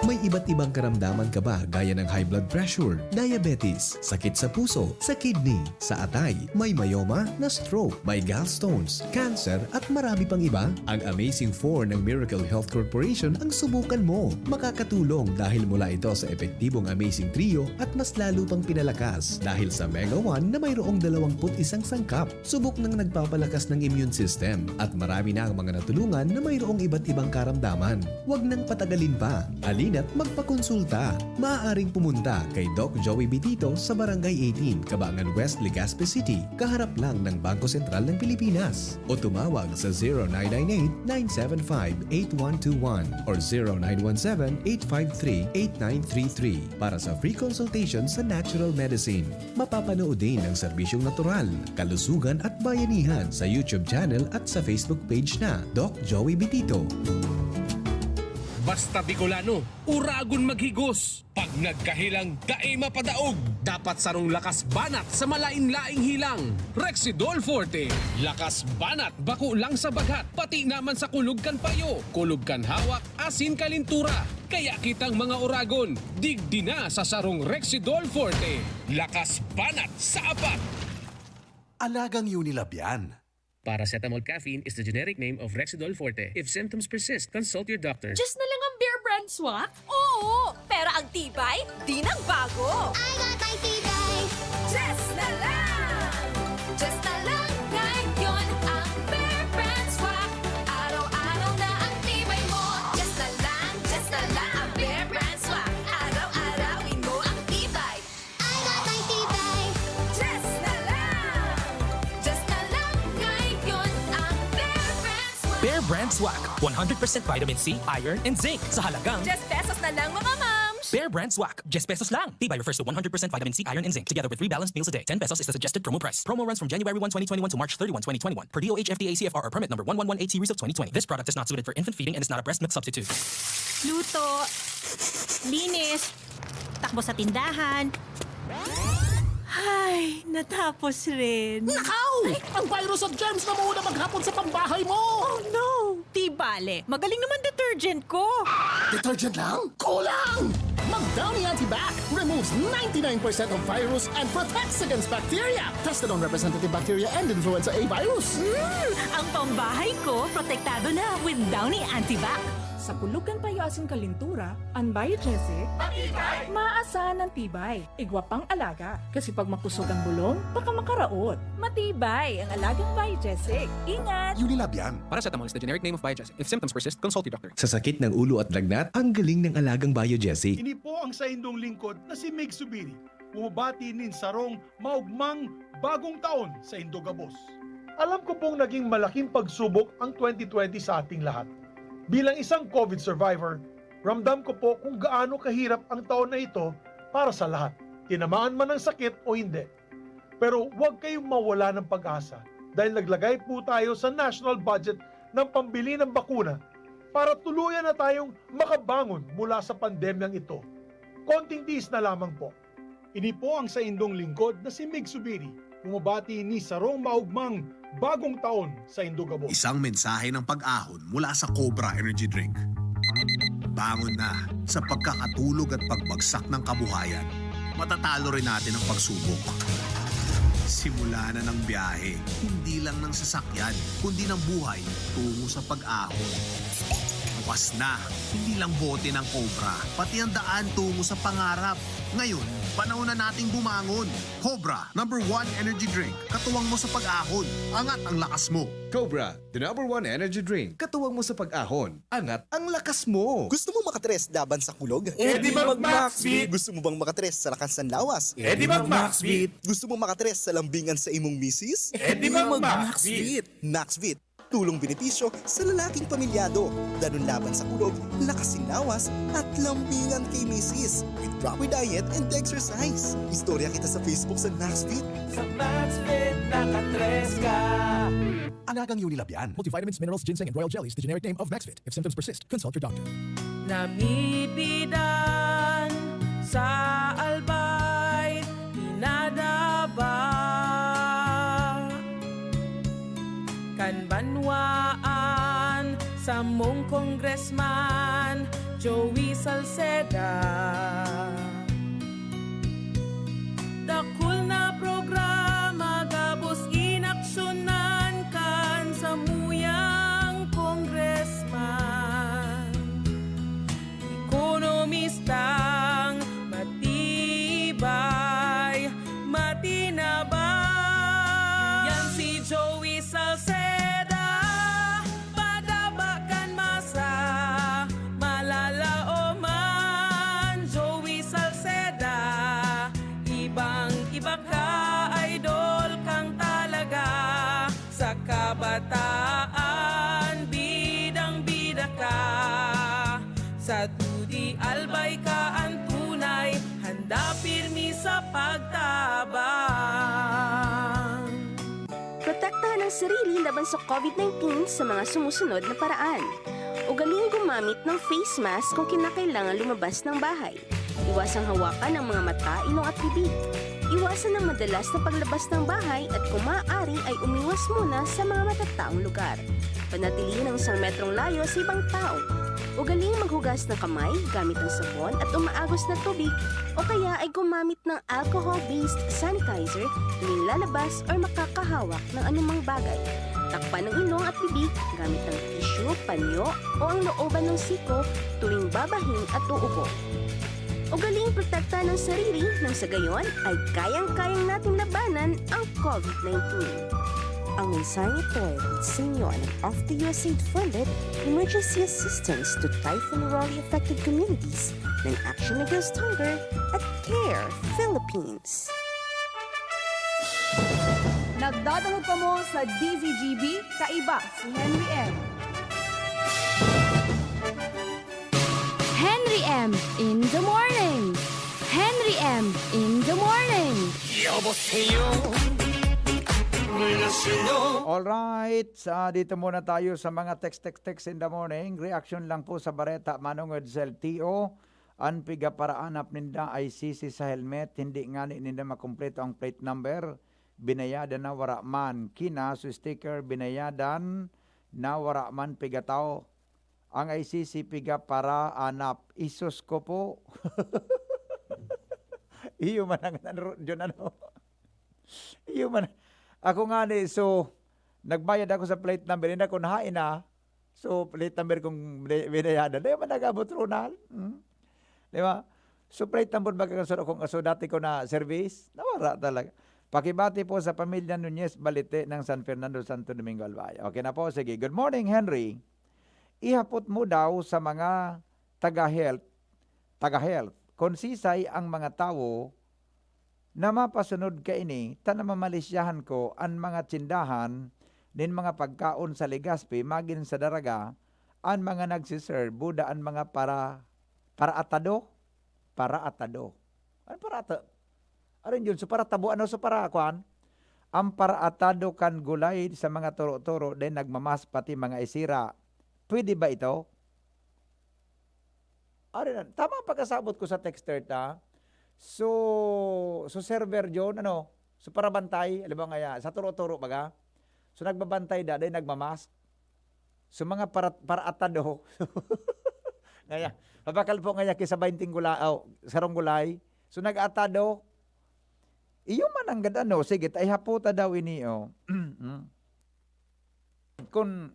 May iba't ibang karamdaman ka ba gaya ng high blood pressure, diabetes, sakit sa puso, sa kidney, sa atay, may myoma na stroke, may gallstones, cancer at marami pang iba? Ang Amazing 4 ng Miracle Health Corporation ang subukan mo. Makakatulong dahil mula ito sa epektibong Amazing Trio at mas lalo pang pinalakas dahil sa Mega 1 na mayroong 21 sangkap. Subok ng nagpapalakas ng immune system at marami na ang mga natulungan na mayroong iba't ibang karamdaman. Huwag nang patagalin pa. Alina't magpakonsulta. Maaaring pumunta kay Doc Joey Bitito sa Barangay 18, Cabangan West, Legazpi City, kaharap lang ng Bangko Sentral ng Pilipinas. O tumawag sa 0998-975-8121 or 0917-853-8933 para sa free consultation sa natural medicine. Mapapanood din ang serbisyong natural, kalusugan at bayanihan sa YouTube channel at sa Facebook page na Doc Joey Bitito. Basta Bicolano, uragon maghigos. Pag nagkahilang, dae mapadaog. Dapat sarong lakas banat sa malain-laing hilang. Rexidol Forte. Lakas banat, bako lang sa bagat. Pati naman sa kulog kan payo. Kulog kan hawak, asin kalintura. Kaya kitang mga uragon, digdi na sa sarong Rexidol Forte. Lakas banat sa apat. Alagang Unilab yan. Paracetamol caffeine is the generic name of Rexidol Forte. If symptoms persist, consult your doctor. Just na lang ang Bear Brand swak? Oo! Pero ang tibay, di nang bago! I got my tibay! Just na lang! Just na lang ngayon ang Bear Brand swak! Araw-araw na ang tibay mo! Just na lang ang Bear Brand swak! Araw-arawin mo ang tibay! I got my tibay! Just na lang! Just na lang ngayon ang Bear Brand swak! Bear Brand Swak. 100% vitamin C, iron, and zinc sa halagang Just pesos na lang mga moms! Bear Brand Swak. Just pesos lang. Tibay refers to 100% vitamin C, iron, and zinc together with 3 balanced meals a day. 10 pesos is the suggested promo price. Promo runs from January 1, 2021 to March 31, 2021 per DOH FDA CFR or permit number 1118 series of 2020. This product is not suited for infant feeding and is not a breast milk substitute. Luto, linis, takbo sa tindahan. Ay, natapos rin. Nakaw! Ang virus at germs na muna maghapon sa pambahay mo! Oh no! Di bale, magaling naman detergent ko. Detergent lang? Kulang! Mag-Downy Antibac removes 99% of virus and protects against bacteria. Tested on representative bacteria and influenza A virus. Ang pambahay ko, protektado na with Downy Antibac. Sa kulugan payo asin kalintura, ang biogesic, maasahan ng tibay, igwapang alaga. Kasi pag makusog ang bulong, baka makaraot. Matibay ang alagang biogesic. Ingat! Unilab yan. Paracetamol is the generic name of Biogesic. If symptoms persist, consult your doctor. Sa sakit ng ulo at lagnat, ang galing ng alagang Biogesic. Ini po ang sa indong lingkod na si Meg Subiri. Bumabati nin sarong maugmang bagong taon sa Indogabos. Alam ko pong naging malaking pagsubok ang 2020 sa ating lahat. Bilang isang COVID survivor, ramdam ko po kung gaano kahirap ang taon na ito para sa lahat, tinamaan man ng sakit o hindi. Pero huwag kayong mawala ng pag-asa dahil naglagay po tayo sa national budget ng pambili ng bakuna para tuluyan na tayong makabangon mula sa pandemyang ito. Konting tiis na lamang po. Ini po ang sa indong lingkod na si Mig Subiri, bumabati ni sarong maugmang bagong taon sa Indogabos. Isang mensahe ng pag-ahon mula sa Cobra Energy Drink. Bangon na sa pagkakatulog at pagbagsak ng kabuhayan. Matatalo rin natin ang pagsubok. Simula na ng biyahe, hindi lang ng sasakyan, kundi ng buhay tungo sa pag-ahon. Bukas na, hindi lang bote ng Cobra, pati ang daan tungo sa pangarap. Ngayon, panahon na nating bumangon. Cobra, #1 energy drink. Katuwang mo sa pag-ahon. Angat ang lakas mo. Cobra, the #1 energy drink. Katuwang mo sa pag-ahon. Angat ang lakas mo. Gusto mo makatres laban sa kulog? Di mag-Maxvit. Gusto mo bang makatres sa lakas ng lawas? Di mag-Maxvit. Gusto mo makatres sa lambingan sa imong misis? Di mag-Maxvit. Maxvit. Tulong benepisyo sa lalaking pamilyado. Danon laban sa kulog, lakasin lawas, at lambingan kay misis. With proper diet and exercise. Istorya kita sa Facebook sa Maxvit. Sa Maxvit, nakatres ka! Alagang Unilab yan. Multivitamins, minerals, ginseng, and royal jelly is the generic name of Maxvit. If symptoms persist, consult your doctor. Namibidan sa albay, pinadaba. Kan banwaan sa mong congressman Joey Salceda. Dakul na programa gabos inaksyonan kan sa muyang congressman. Ekonomistang matibay, matinabay. Yan si Joey Salceda, padabakan masa, malalaoman. Joey Salceda, ibang-iba ka, idol kang talaga. Sa kabataan, bidang-bida ka. Sa tudi albay ka ang tunay, handa pirmi sa pagtabang. Protektahan ang sarili laban sa COVID-19 sa mga sumusunod na paraan. Ugaling gumamit ng face mask kung kinakailangan lumabas ng bahay. Iwasang hawakan ang mga mata, ilong at bibig. Iwasan ang madalas na paglabas ng bahay at kung maaari ay umiwas muna sa mga matataong lugar. Panatilihin ang 1 metrong layo sa ibang tao. Ugaling maghugas ng kamay gamit ang sabon at umaagos na tubig o kaya ay gumamit ng alcohol-based sanitizer tuwing lalabas o makakahawak ng anumang bagay. Takpan ng ilong at bibig gamit ng tissue, panyo o ang looban ng siko tuwing babahin at uubo. Ugaling protektahan ng sarili nang sa gayon ay kayang-kayang nating labanan ang COVID-19. Ang mensaheng ito ay sa inyo ng of the USAID-funded Emergency Assistance to Typhoon Raleigh-affected communities ng Action Against Hunger at CARE Philippines. Nagdadahog pa mo sa DZGB, kaiba si Henry M. Henry M. in the morning. Henry M. in the morning. Alright, dito muna tayo sa mga text in the morning. Reaction lang po sa bareta manungod sa LTO. Ang pigaparaanap ninda ay sisi sa helmet. Hindi nga ninda makumpleto ang plate number. Binayadan na wara man. Kina su sticker binayadan na wara man pigataw. Ang ICC piga para anap. Isos ko po. Iyo man ang ano. Iyo man. Ako nga ni, so, nagbayad ako sa plate number, hindi ako nahain na. So, plate number kong binayadan. Di ba nag-abot, Ronald? Di ba? So, plate number ba kakasuro kung so dati ko na service? Nawara talaga. Pakibati po sa pamilya Nunez Balite ng San Fernando, Santo Domingo, Albay. Okay na po, sige. Good morning, Henry. Ihapot mo daw sa mga taga-health, konsisay ang mga tao na mapasunod ka ini, tanamamalisyahan ko ang mga tsindahan nin mga pagkaon sa Legazpi, magin sa Daraga, ang mga nagsiserve, buda ang mga para atado. Ano para atado? Ano yun? So para tabo, ano? So para kwan? Ang para atado kan gulay sa mga turo-turo, din nagmamas pati mga isira. Pwede ba ito? Ano, tama pagkasabot ko sa texter ta. So server John, ano? So para bantay, alam mo nga, sa turo-turo baga. So nagbabantay da, dahil nagmamask. So mga para atado. Ngaya, mabakal po ngaya kisa 20 gulay, sarong gulay. So nag-atado. Iyo man ang gadano, sige, tay haputa daw ini, Kung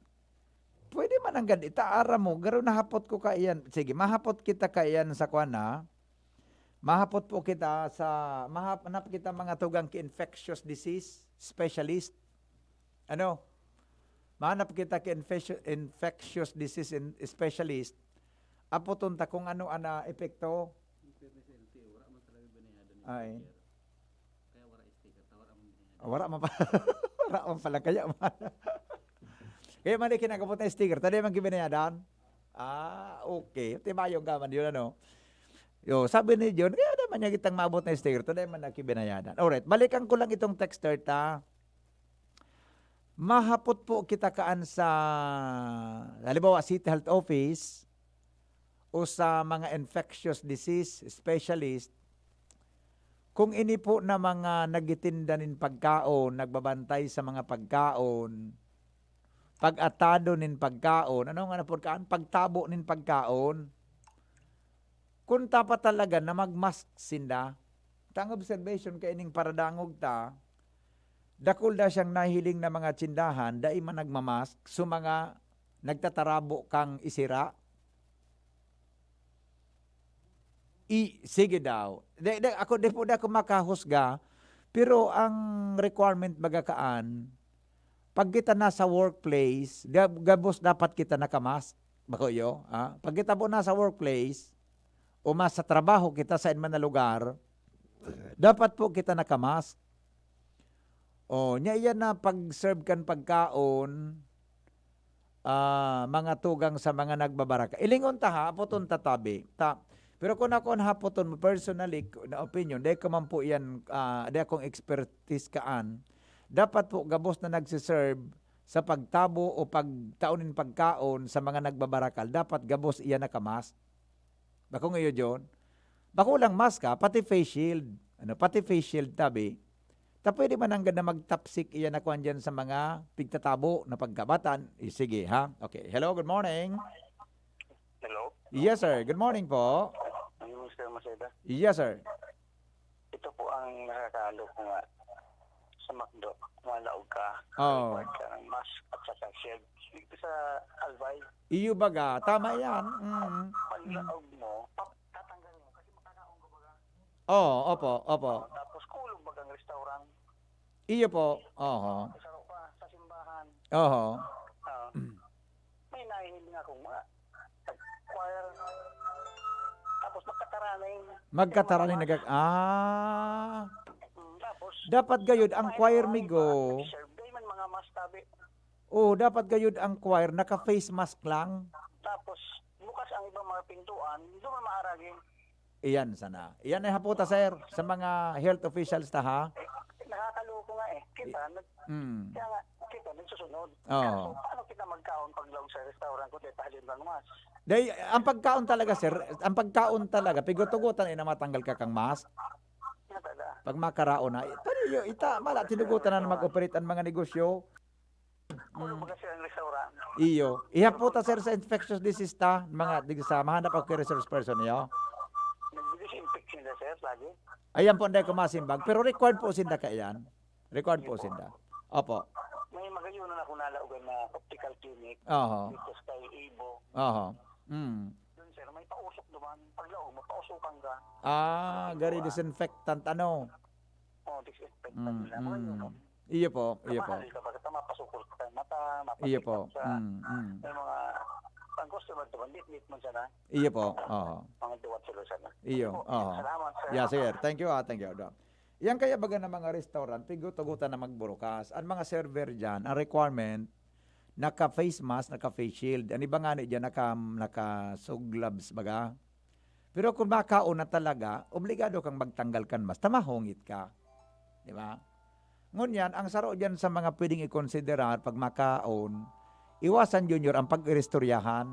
pwede man ang gad, itaara mo, garo na hapot ko kaiyan. Sige, mahapot kita kaiyan sa kwana. Mahapot po kita mahanap kita mga tugang infectious disease specialist. Ano? Mahanap kita infectious disease specialist. Apoton ta kung ano ana epekto. Ay. Wala man pa. Wala man pala kaya man. Kaya man kinakabot na sticker. Tadi man gibinayadan. Okay. Tibayong gaman yun ano. Yo, sabi ni John, kaya naman niya kitang maabot na sticker. Ito naman nakibinayadan. Alright, balikan ko lang itong texter ta. Mahapot po kita kaan sa, halimbawa, City Health Office o sa mga infectious disease specialist. Kung ini po na mga nagitinda nin pagkaon, nagbabantay sa mga pagkaon, pag-atado nin pagkaon, ano nga na pagkaon? Pagtabo nin pagkaon. Kung pa talaga na magmask sinda, tang observation kay ining paradangog ta, dakol da siyang nahiling na mga tsindahan, dai man nagmamask, so mga nagtatarabo kang isira. Sige daw. Ako di po da ako makahusga, pero ang requirement bagakaan, pag kita nasa workplace, gabos dapat kita nakamask. Bako yo, pag kita po nasa workplace, o mas sa trabaho kita sa inman na lugar, dapat po kita nakamask. O, nya iyan na pag-serve kan pagkaon, mga tugang sa mga nagbabaraka. Ilingon ta ha, apoton tatabi. Pero kung ako hapoton mo personally, na opinion, dahil ka man po yan, dahil akong expertise kaan, dapat po gabos na nagsiserve sa pagtabo o pagtaunin pagkaon sa mga nagbabarakal, dapat gabos iyan nakamask. Bako ngayon yun. Bako lang mask ka, pati face shield. Pati face shield tabi. Pwede man hanggang na magtapsik iyan ako andyan sa mga pigtatabo na pagkabatan. Sige ha. Okay. Hello, good morning. Hello? Yes sir, good morning po. Mr. Maceda? Yes sir. Ito po ang nakakalo ko nga sa McDo. Malaog ka. Oh. Ka ng mask at saka shield. Dito sa Albay. Iyo baga, tama yan. Paglaog mo, tatanggalin mo kasi makakaon ko baga. Oo, opo. Tapos kulong bagang restaurant. Iyo po. Oho. Saro pa sa simbahan. Oho. May nahihiling akong mga choir. Tapos Magkataraning Tapos dapat gayud ang choir migo. man mga mas tabi. Oh, dapat gayud ang choir naka-face mask lang. Tapos bukas ang ibang mga pintuan, doon man maaragin. Iyan sana. Iyan ay haputa sir sa mga health officials ta ha. Nakakaloko nga eh. Kita, kaya nga, kita nagsusunod. Oo. So, paano kita magkaon paglawag sa restaurant ko, halin lang mas? Day, ang pagkaon talaga sir, ang pagkaon talaga, pigutugutan ina matanggal ka kang mask. Pag makaraon na, pero mala, tinugutan na mag-operate ang mga negosyo. Kung baga sila ng restaurant. Iyo. Ihaputa sir sa infectious disease ta, mga sa mahanap ako kay resource person niyo. Nag-disinfect sila sir, lagi. Ayan po, hindi ko masimbag. Pero required po sinda ka yan. Required po sinda. Opo. May magayunan ako nalaugan na optical clinic. Oho. Dito sa Ibo. Oho. Doon sir, may pausok naman. Paglaog, mapausukan ka. Gari disinfectant ano? Disinfectant nila. Iyo po, iyo po. Mahal ka ba? Kasi mapasukol ka tayo mata, Iyo po. May mga pang customer doon, lit man sana. Iyo po. Oho. Mga duwat sila sana. Iyo. Oho. Salamat sir. Yeah, sir. Thank you. Thank you. Yan kaya baga ng mga restaurant, pigutugutan na magburukas. Ang mga server dyan, ang requirement, naka-face mask, naka-face shield. Ang iba nga dyan, naka-sug gloves baga. Pero kung makaon na talaga, obligado kang magtanggal kan mask. Tamahongit ka. Di ba? Ngunyan, ang saro dyan sa mga pwedeng i-considerar pag makaon, iwasan junior ang pag-irestoryahan.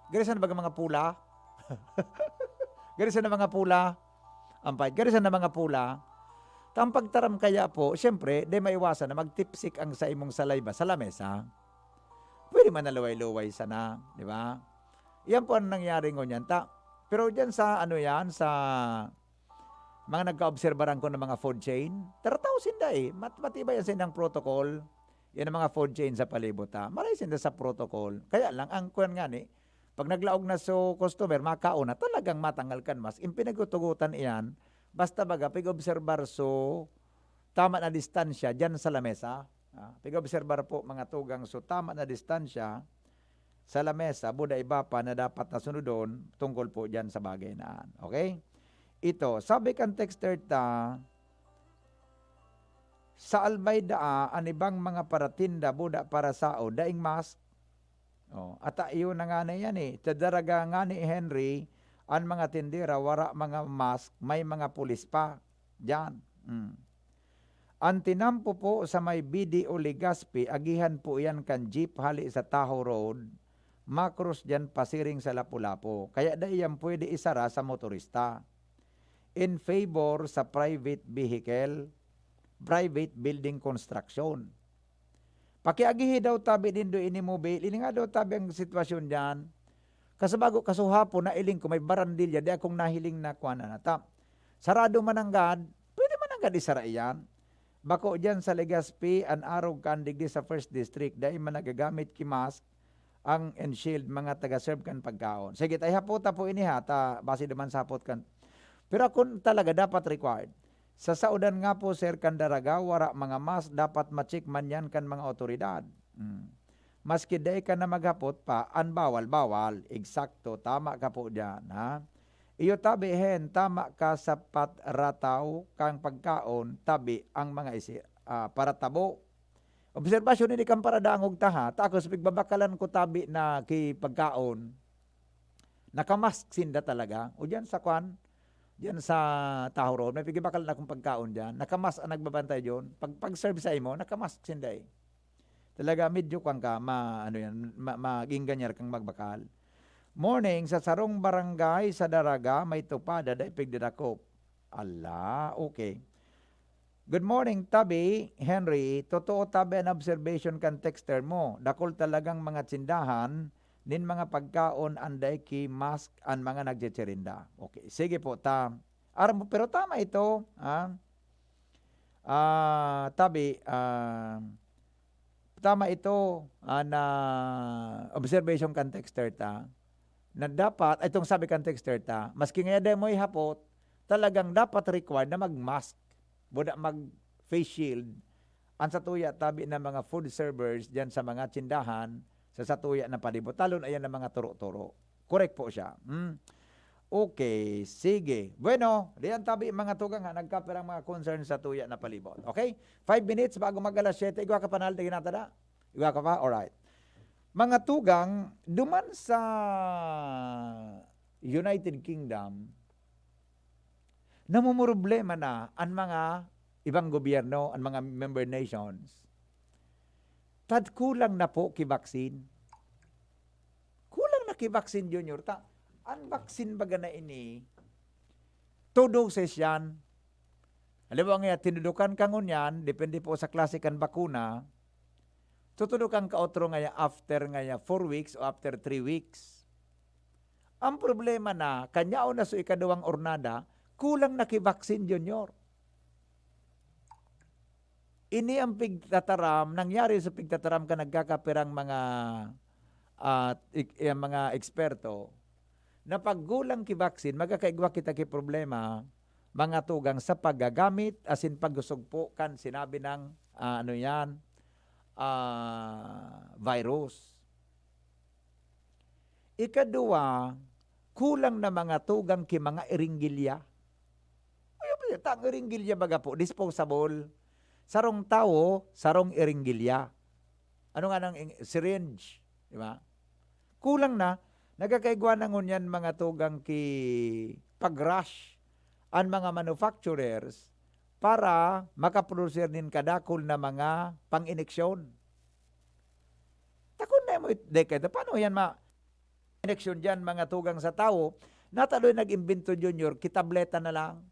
Garisan baga mga pula? Garisan na mga pula? Ampay, garisan na mga pula, ang pagtaram kaya po, siyempre, di maiwasan na magtipsik ang sa imong salayba sa lamesa. Pwede man na luway-luway sana, di ba? Yan po ang nangyari ngunyan. Pero dyan sa, sa mga nagka-obserbaran ko ng mga food chain, tarataw sinda matibay yan sindang protocol. Yan ang mga food chain sa palibot Maray sinda sa protocol. Kaya lang, ang kuwan nga pag naglaog na so customer, makauna, talagang matanggalkan mas. Impinagutugutan iyan, basta baga, pig-obserbar so, tama na distansya, dyan sa lamesa. Pig-obserbar po mga tugang so, tama na distansya, sa lamesa, buda iba pa na dapat na sunodon, tungkol po dyan sa bagay na. Okay? Ito, sabi kang texter sa Albay ang ibang mga paratinda, buda para sao, daing mask, at iyo na nga na yan Tadaraga nga ni Henry, ang mga tindera, wara mga mask, may mga pulis pa. Diyan. Ang tinampo po sa may BDO Legazpi, agihan po yan kan jeep hali sa Tahoe Road, makros dyan pasiring sa Lapu-Lapu. Kaya dayan pwede isara sa motorista. In favor sa private vehicle, private building construction. Pakiagihi daw tabi din do ini mobile. Ini nga daw tabi ang sitwasyon diyan. Kasabago kasuhapo na iling ko may barandilya di akong nahiling na kuana na ta. Sarado man ang gad, pwede man ang gad isara iyan. Bako diyan sa Legazpi an arog kandig di sa first district dahil man nagagamit ki mask ang Enshield mga taga-serve kan pagkaon. Sige tay hapota po ini ha ta base naman sa hapot kan. Pero kung talaga dapat required. Sa saudan nga po sir kan daraga wara mga mask dapat ma-check man yan kan mga otoridad. Maski day ka na maghapot pa, an bawal-bawal. Eksakto, tama ka po dyan. Ha? Iyo tabi hen, tama ka sa patrataw kang pagkaon, tabi ang mga para tabo. Obserbasyon ini kang paradangog taha, takos pigbabakalan ko tabi na ki pagkaon, nakamask sinda talaga. O dyan sa kwan, dyan sa Tahoro, may pigbabakalan akong pagkaon dyan, nakamask ang nagbabantay dyan. Pag-serve sa imo, nakamask sinda eh. Talaga medyo kang ka maging ganyan kang magbakal. Morning sa sarong barangay sa Daraga may tupada da ipigdidakop. Allah, okay. Good morning Tabi, Henry. Totoo tabi ang observation kan texter mo. Dakol talagang mga tsindahan nin mga pagkaon anday ki mask an mga nagtsitserinda. Okay, sige po ta. Pero tama ito, Tabi, tama ito na observation kan texter ta na dapat, itong sabi kan texter ta, maski nga mo'y hapot, talagang dapat required na mag-mask, buda mag-face shield, ang satuya tabi ng mga food servers dyan sa mga tsindahan, sa satuya na palibot, talon ayan ng mga turo-turo. Correct po siya. Okay, sige. Bueno, diyan tabi mga tugang ha, nagkaperang mga concern sa tuya na palibot. Okay? 5 minutes bago mag-alas 7. Igwa ka panal, tingin natin na? Igwa ka pa? Alright. Mga tugang, duman sa United Kingdom, namumroblema na ang mga ibang gobyerno, ang mga member nations. Tad kulang na po ki-vaccine. Kulang na ki-vaccine, Junior. Ang vaccine baga na ini, 2 doses yan. Alam mo nga, tinudukan ka ngunyan, depende po sa klase kan bakuna, tutudukan ka otro nga after nga 4 weeks o after 3 weeks. Ang problema na, kanyao na so ikadawang ornada, kulang na ki-vaccine, Junior. Ini ang pigtataram, nangyari sa pigtataram ka nagkakapirang mga eksperto, na paggulang ki-vaccine, magkakaigwa kita ki problema, mga tugang sa paggagamit, asin paggusog kan, sinabi ng, virus. Ikadua, kulang na mga tugang ki mga iringgilya. Ay, tang iringgilya baga po, disposable. Sarong tao, sarong iringgilya. Ano nga ng syringe, di ba? Kulang na, nagkakaigwa na ngunyan mga tugang ki pag-rush ang mga manufacturers para makaproducer din kadakol na mga pang-ineksyon. Takon na mo dekada. Paano yan ma-ineksyon dyan mga tugang sa tao? Nataloy nag-imbento Junior, kitableta na lang.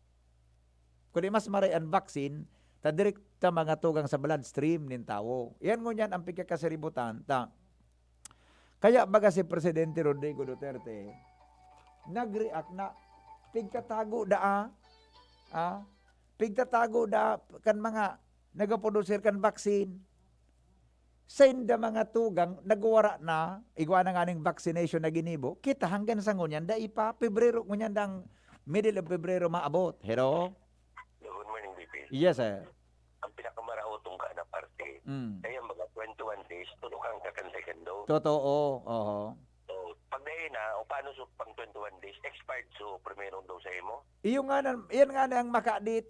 Kung mas maray ang vaccine, ta-direkta mga tugang sa bloodstream nin tao. Yan ngunyan ang pagkakasaributan. Kaya baga si Presidente Rodrigo Duterte, nag-react na, pigtatago pigtatago kan mga nagaproducer kan vaccine. Sa inda mga tugang, nagwara na, igwa na nga ng vaccination na ginibo, kita hanggang sa ngunyan, da ipa, Pebrero, ngunyan dang middle of Pebrero maabot. Hello? Good morning, BP. Yes, sir. Ang pinakamaraotong ka na parte, kaya mga 21 days, tulungan ka kan second dose. Totoo, oho. So, pag dahil na, o paano so pang 21 days, expired so primerong dose mo? Iyan nga na ang makadit.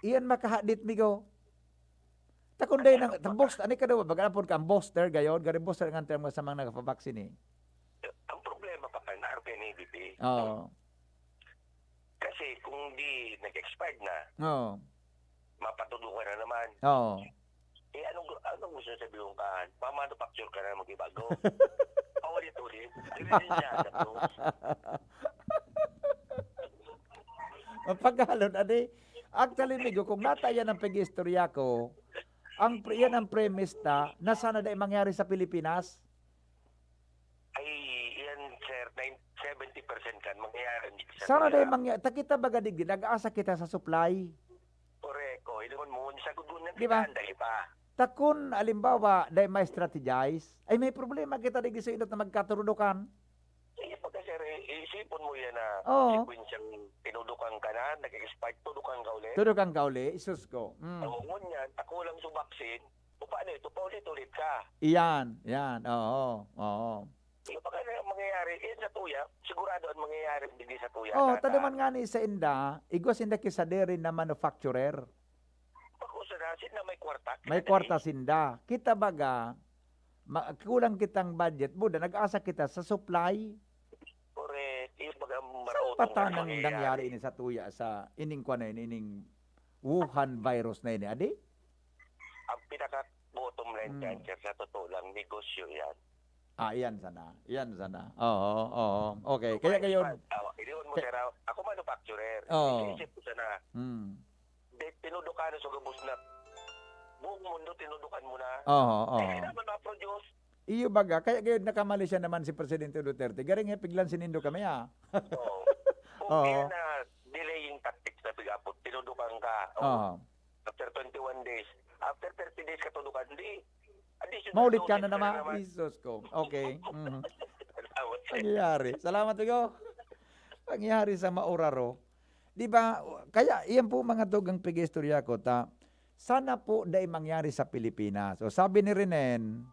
Iyan makahadit, migo. Takunday ng booster, ani ka daw, bagalapon ka ang booster, gayon, gari booster nga termo sa mga nagpapaksin eh. Ang problema pa ka na RPNADP. Oo. Kasi kung di nag-expired na, mapatudukan na naman. Oo. Eh, anong gusto sabihin ka? Mamanufacture ka na mag-ibago. Paulit-ulit. Mapaghalon, adi. Actually, migo, kung natayan ang pag-istorya ko, yan ang premise na sana dahil mangyari sa Pilipinas. Ay, yan sir, 70% kan mangyayari dito sa Sana tuya. dahil mangyari. Takita baga digdi, nag-aasa kita sa supply. Koreko, ilungon mo, sa gudunan Di ba? kita, dahil pa. Takun, alimbawa, dahil may strategize, ay may problema kita digdi sa inot na magkaturudukan. Sige, pagka sir, isipon mo yan na Oo. sequensyang tinudukan ka na, nag-expire, tudukan ka ulit. Turudukan ka uli, isus ko. Oo, ngunyan, ako lang sa vaccine, o paano ito, paulit-ulit ka. Yan, oo. Sige, pagka mangyayari, sa tuya, sigurado ang mangyayari hindi sa tuya. Oh, tadaman nga ni sa inda, igwas inda kisaderi na manufacturer. Pakusanasin na may kwarta. May kwarta sinda. Kita baga, kulang kitang budget, buda, nag-asa kita sa supply. Correct. Yung pag Patanang nangyari ini sa tuya sa ining kwa na ining Wuhan virus na ini, adi? Ang pinaka-bottom line dyan, sir, sa totoo lang, negosyo yan. Yan sana. Oo. Okay, kaya kayo. Iliwan mo, sir, ako manufacturer. Oo. Isip ko sana, tinudukan na sa gabos na buong mundo, tinudukan mo na. Oo. Hindi naman ma-produce. Iyo baga, kaya kayo nakamali siya naman si Presidente Duterte. Garing piglan sinindo kami Oo. Kung Oo. yan na delaying tactics na pag-apot, tinudukan ka. Oo. After 21 days, after 30 days ka tudukan, di. Maulit ka na naman. Isos ko. Okay. Pangyayari. Salamat ko. Pangyayari sa Mauraro. Di ba? Kaya iyan po mga tugang pigistorya ko sana po dahil mangyari sa Pilipinas. So sabi ni Renen,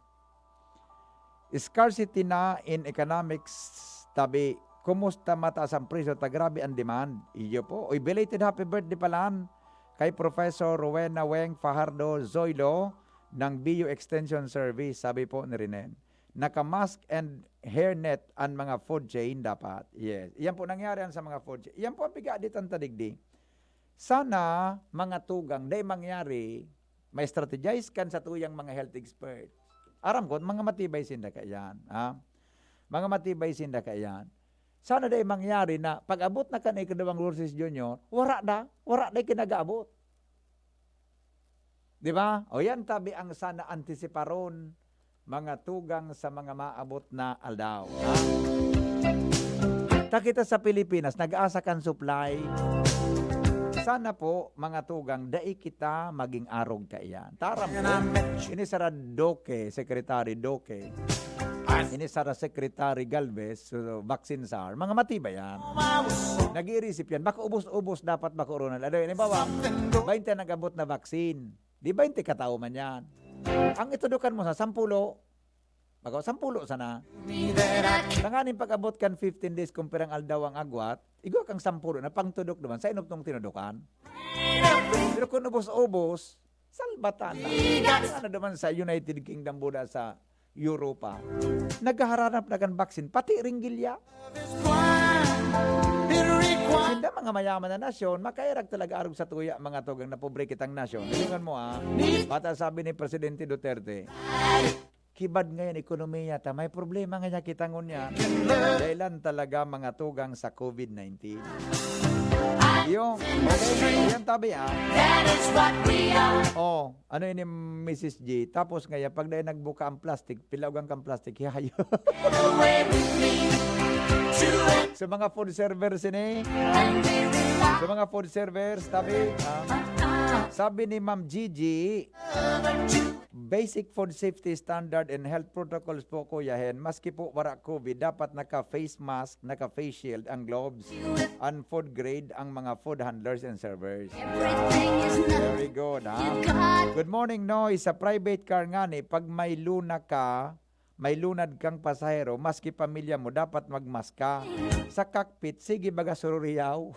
scarcity na in economics, tabi, kumusta mataas ang presyo, grabe ang demand. Iyo po. Uy, belated happy birthday palaan kay Professor Rowena Weng Fajardo Zoilo ng BU Extension Service, sabi po ni Renen. Naka-mask and hairnet ang mga food chain dapat. Yes. Iyan po nangyari sa mga food chain. Iyan po ang pigadit ang tadigdi. Sana mga tugang, dahil mangyari, may strategize kan sa tuyang mga health experts. Aram ko, mga matibay sinda ka yan. Mga matibay sinda ka yan. Sana dahil mangyari na pag-abot na ka na ikadawang Lourdes Junior, wala na kinag-abot. Di ba? O yan tabi ang sana antisiparon mga tugang sa mga maabot na aldaw. Takita sa Pilipinas, nag-asa kan supply. Sana po, mga tugang, dai kita maging arog ka iyan. Taram po, ini sara Doke, Secretary Doke. Ini sara Secretary Galvez, vaccine SAR. Mga matibay yan. Nag-i-receive yan. Baka ubos-ubos dapat makuronan. Ano yun? Bawa, 20 nag-abot na vaccine. Di 20 katao man yan. Ang itudukan mo sa 10. Baka 10 sana. Tanganin pag-abot kan 15 days kung perang aldaw ang agwat, igwa kang 10 na pangtudok naman sa inop nung tinudukan. Pero kung ubos-ubos, salbatan na. Ano naman sa United Kingdom buda sa Europa. Naghaharap na kan vaccine, pati ringgilya. Hindi mga mayaman na nasyon, makairag talaga arog sa tuya mga tugang na pobre kitang nasyon. Hilingan mo bata sabi ni Presidente Duterte, kibad ngayon ekonomiya may problema nga niya kitangon niya. Dahilan talaga mga tugang sa COVID-19. Yung, okay, yan tabi ano yun yung Mrs. G? Tapos ngayon, pag dahil nagbuka ang plastic, pilagang kang plastic, hihayo. Sa mga food servers sa mga food servers, sabi ni Ma'am Gigi, basic food safety standard and health protocols po kuyahin, maski po wala COVID, dapat naka-face mask, naka-face shield ang gloves, and food grade ang mga food handlers and servers. Very good, Good morning, Noy. Sa private car nga pag may lunad kang pasahero, maski pamilya mo, dapat magmask ka. Sa cockpit, sige baga sururiyaw.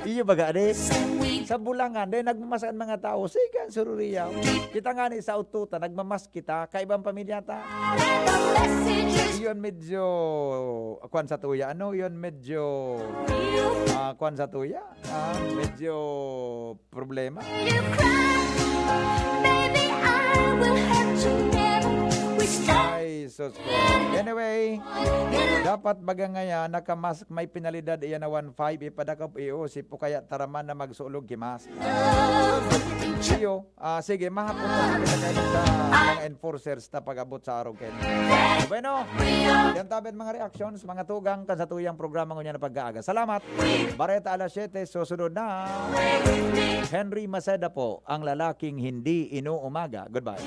Iyo baga, sa bulangan, nagmamask ang mga tao, sige sururiyaw. Kita nga sa ututa, nagmamask kita, kaibang pamilya ta. Iyon medyo, kwan sa tuya, medyo, kwan sa tuya, medyo problema. Ay, sus ko. Anyway, dapat baga ngayon, nakamask may pinalidad iyan na 1.5, ipadakap iyo, si po kaya taraman na magsulog kimas. Iyo, sige, mahapon na kita kayo sa mga enforcers na pag-abot sa araw kayo. Bueno, yan tabet mga reactions, mga tugang kasatuyang programa ko niya na pag-aaga. Salamat. Bareta alas 7, susunod na. Henry Maceda po, ang lalaking hindi inuumaga. Goodbye.